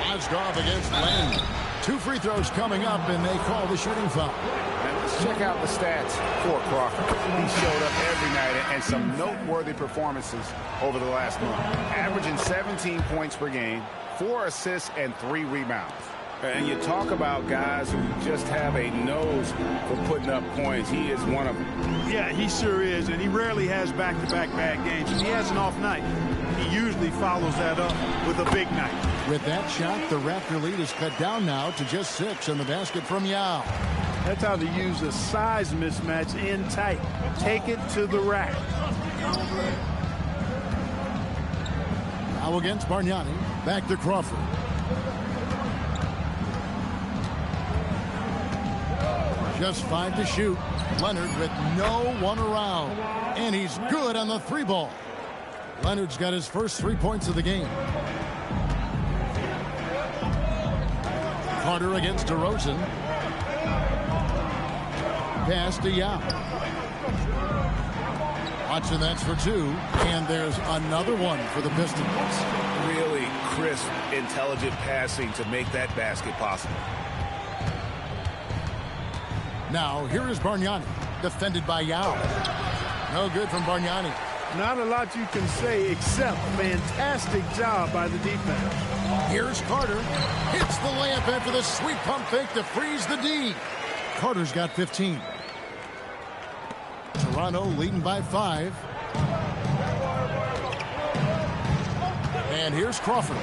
Mozgov against Lane. 2 free throws coming up, and they call the shooting foul.
And let's check out the stats for Crawford. He showed up every night and some noteworthy performances over the last month. Averaging 17 points per game, 4 assists, and 3 rebounds. And you talk about guys who just have a nose for putting up points. He is one of them.
Yeah, he sure is, and he rarely has back-to-back bad games. If he has an off night, he usually follows that up with a big night.
With that shot, the Raptor lead is cut down now to just 6 on the basket from Yao.
That's how to use a size mismatch in tight. Take it to the rack.
Now against Bargnani. Back to Crawford. Just 5 to shoot. Leonard with no one around. And he's good on the 3 ball. Leonard's got his first 3 points of the game. Carter against DeRozan. Pass to Yao. Watson, that's for 2. And there's another one for the Pistons.
Really crisp, intelligent passing to make that basket possible.
Now, here is Bargnani, defended by Yao. No good from Bargnani.
Not a lot you can say except fantastic job by the defense.
Here's Carter. Hits the layup after the sweet pump fake to freeze the D. Carter's got 15. Toronto leading by 5. And here's Crawford.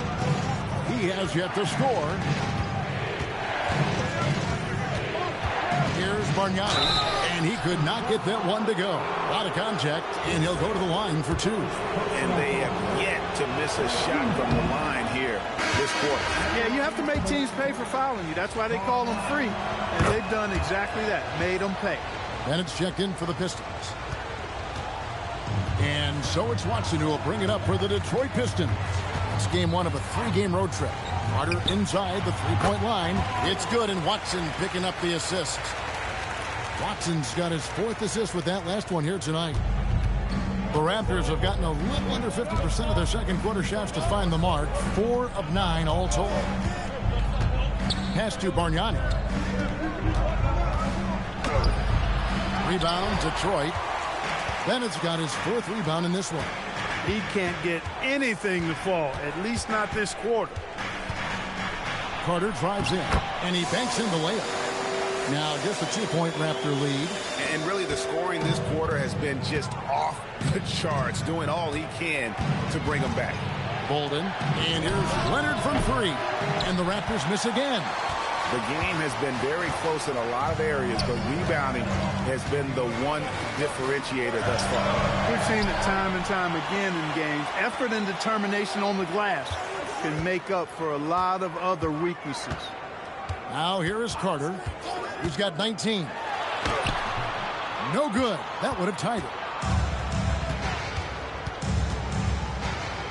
He has yet to score. Here's Bargnani, and he could not get that one to go. A lot of contact, and he'll go to the line for 2.
And they have yet to miss a shot from the line here this quarter.
Yeah, you have to make teams pay for fouling you. That's why they call them free. And they've done exactly that, made them pay.
Then it's checked in for the Pistons. And so it's Watson who will bring it up for the Detroit Pistons. It's game 1 of a 3-game road trip. Carter inside the 3-point line. It's good, and Watson picking up the assist. Watson's got his 4th assist with that last one here tonight. The Raptors have gotten a little under 50% of their second quarter shots to find the mark. 4 of 9 all told. Pass to Bargnani. Rebound, Detroit. Bennett's got his 4th rebound in this one.
He can't get anything to fall, at least not this quarter.
Carter drives in, and he banks in the layup. Now just a 2-point Raptor lead.
And really the scoring this quarter has been just off the charts, doing all he can to bring them back.
Bolden, and here's Leonard from 3. And the Raptors miss again.
The game has been very close in a lot of areas, but rebounding has been the one differentiator thus far.
We've seen it time and time again in games. Effort and determination on the glass can make up for a lot of other weaknesses.
Now here is Carter. He's got 19. No good. That would have tied it.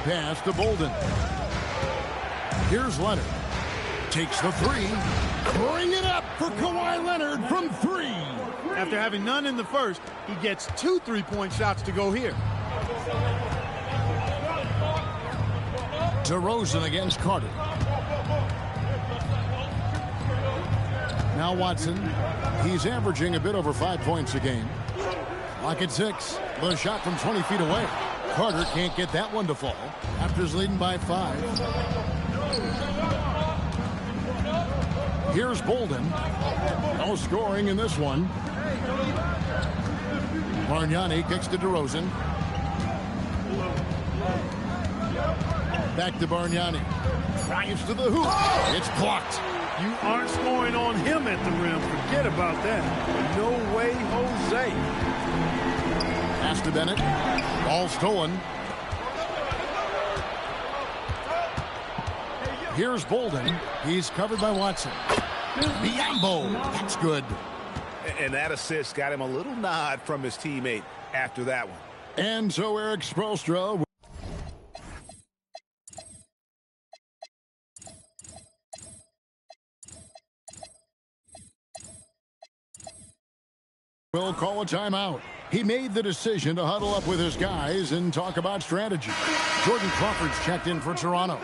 Pass to Bolden. Here's Leonard. Takes the 3. Bring it up for Kawhi Leonard from 3.
After having none in the first, he gets 2 3-point shots to go here.
DeRozan against Carter. Now Watson. He's averaging a bit over 5 points a game. Lock at 6. The shot from 20 feet away. Carter can't get that one to fall. Raptors leading by 5. Here's Bolden. No scoring in this one. Bargnani kicks to DeRozan. Back to Bargnani. Drives to the hoop. It's blocked.
You aren't scoring on him at the rim. Forget about that. No way, Jose.
Pass to Bennett. Ball stolen. Here's Bolden. He's covered by Watson. Biombo. That's good.
And that assist got him a little nod from his teammate after that one.
And so Eric Spoelstra will call a timeout. He made the decision to huddle up with his guys and talk about strategy. Jordan Crawford's checked in for Toronto.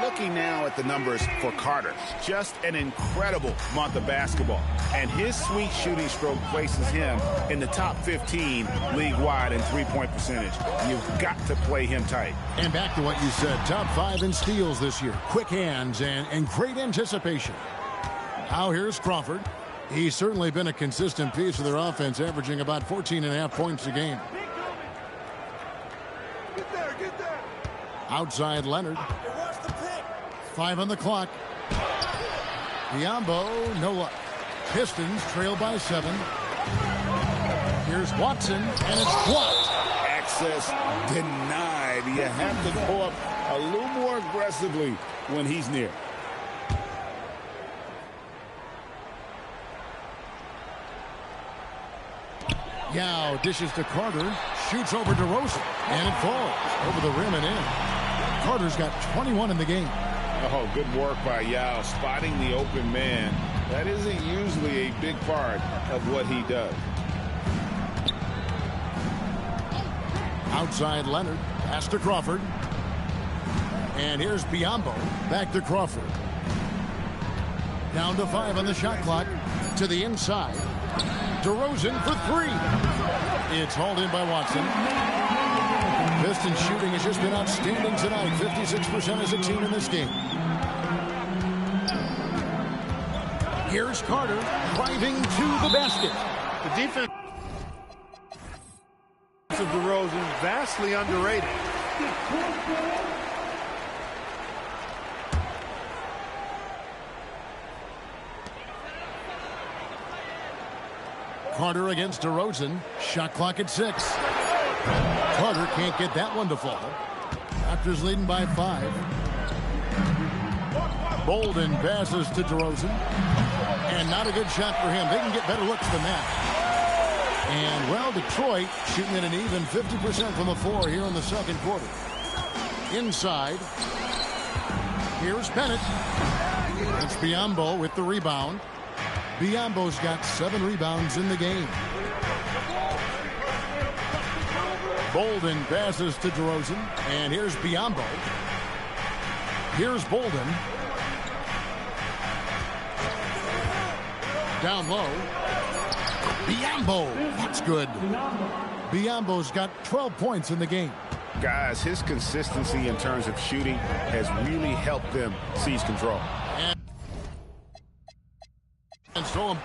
Looking now at the numbers for Carter, just an incredible month of basketball. And his sweet shooting stroke places him in the top 15 league-wide in three-point percentage. You've got to play him tight.
And back to what you said, top 5 in steals this year. Quick hands and great anticipation. Now here's Crawford. He's certainly been a consistent piece of their offense, averaging about 14.5 points a game.
Get there.
Outside Leonard. 5 on the clock. Biombo, no luck. Pistons trail by 7. Here's Watson, and it's blocked.
Access denied. You have to go up a little more aggressively when he's near.
Yao dishes to Carter, shoots over DeRozan, and it falls over the rim and in. Carter's got 21 in the game.
Oh, good work by Yao, spotting the open man. That isn't usually a big part of what he does.
Outside Leonard, pass to Crawford. And here's Biombo, back to Crawford. Down to 5 on the shot clock, to the inside. DeRozan for 3. It's hauled in by Watson. Pistons shooting has just been outstanding tonight. 56% as a team in this game. Here's Carter driving to the basket.
The defense of DeRozan vastly underrated.
Carter against DeRozan. Shot clock at 6. Carter can't get that one to fall. Raptors leading by 5. Bolden passes to DeRozan. And not a good shot for him. They can get better looks than that. And, well, Detroit shooting at an even 50% from the floor here in the second quarter. Inside. Here's Bennett. It's Biombo with the rebound. Biombo's got 7 rebounds in the game. Bolden passes to DeRozan. And here's Biombo. Here's Bolden. Down low. Biombo. That's good. Biombo's got 12 points in the game.
Guys, his consistency in terms of shooting has really helped them seize control.
And so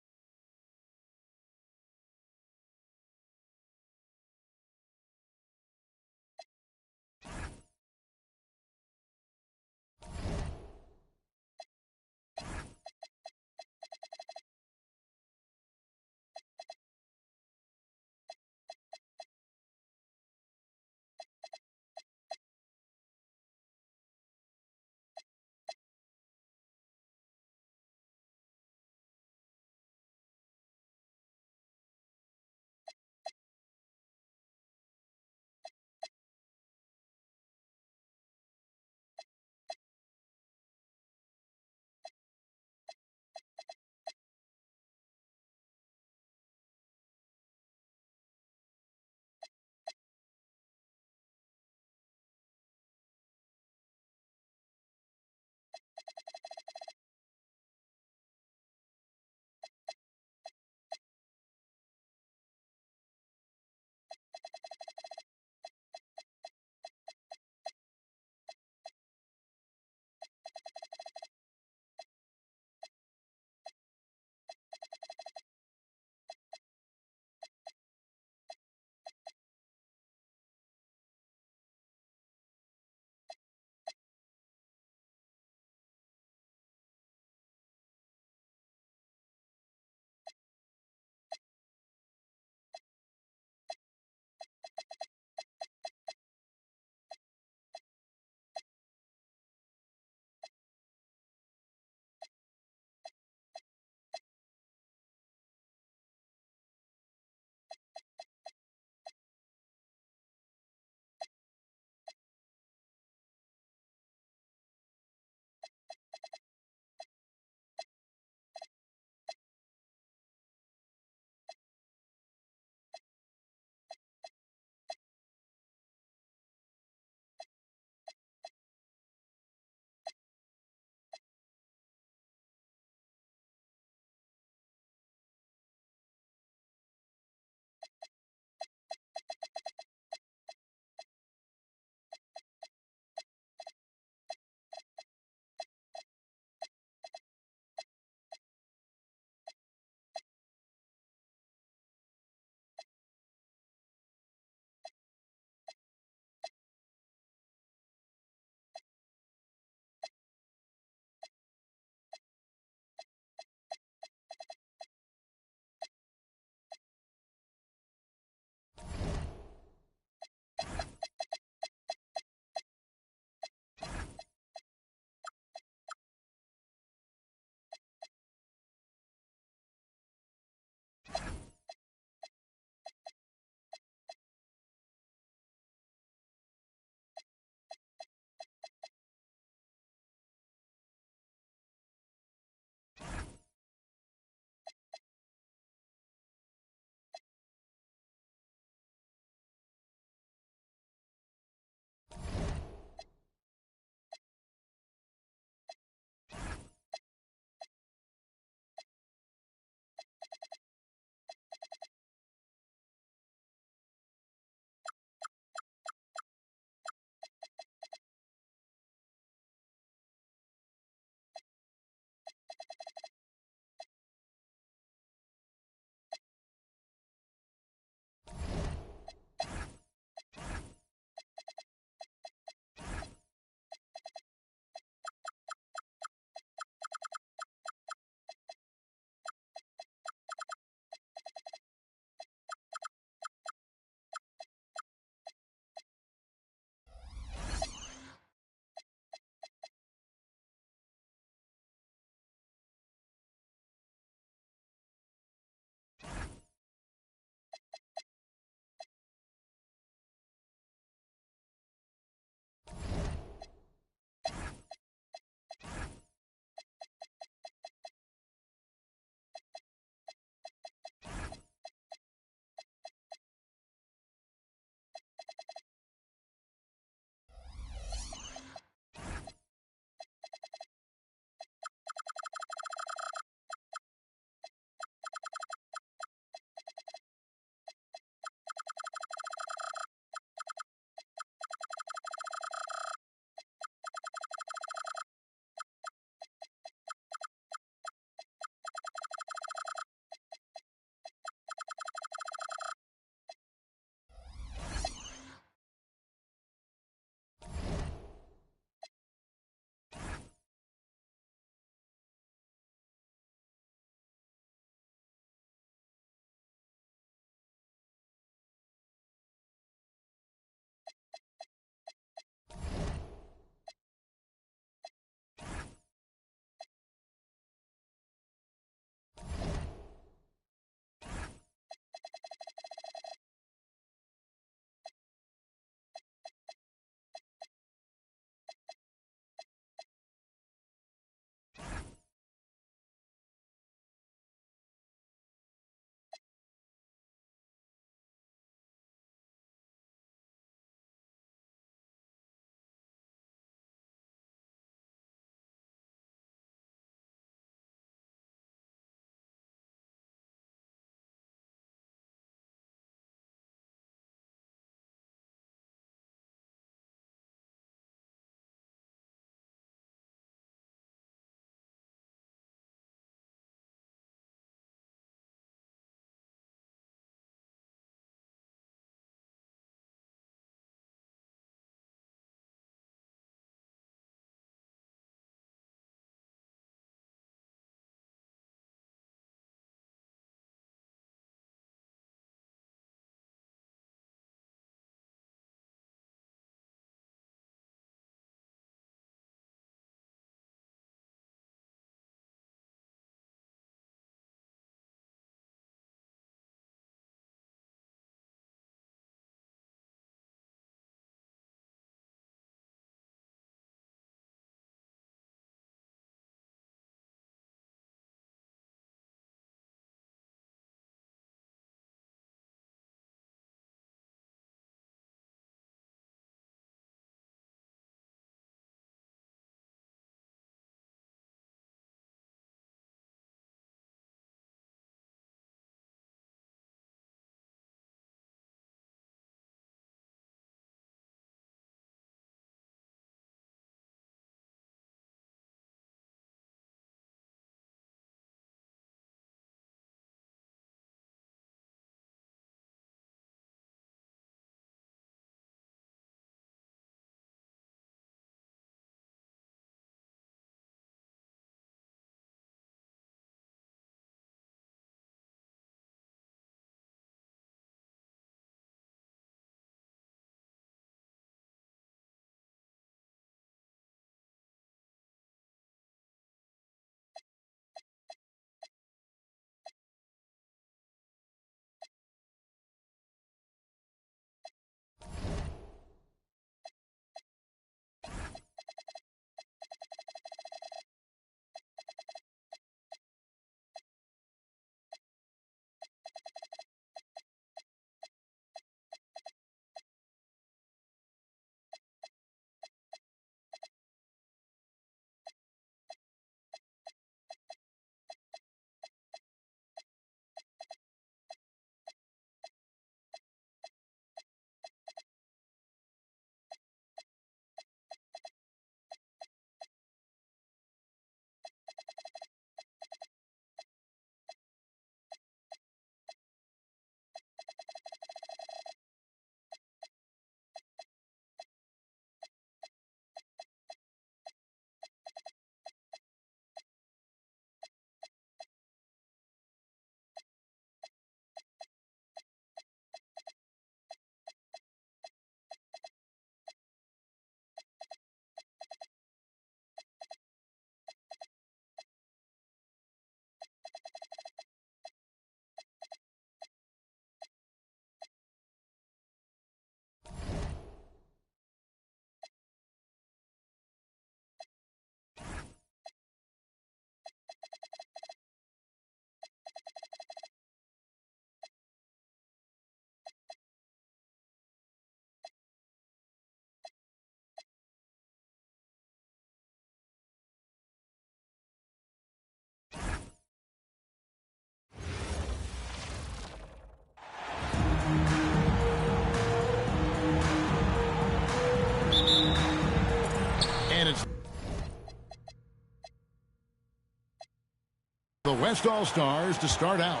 The West All-Stars to start out.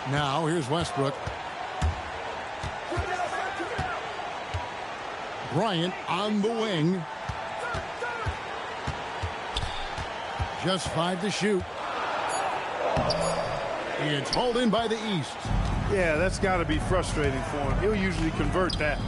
Now here's Westbrook. Bryant on the wing. Just 5 to shoot. It's hauled in by the East.
Yeah, that's got to be frustrating for him. He'll usually convert that.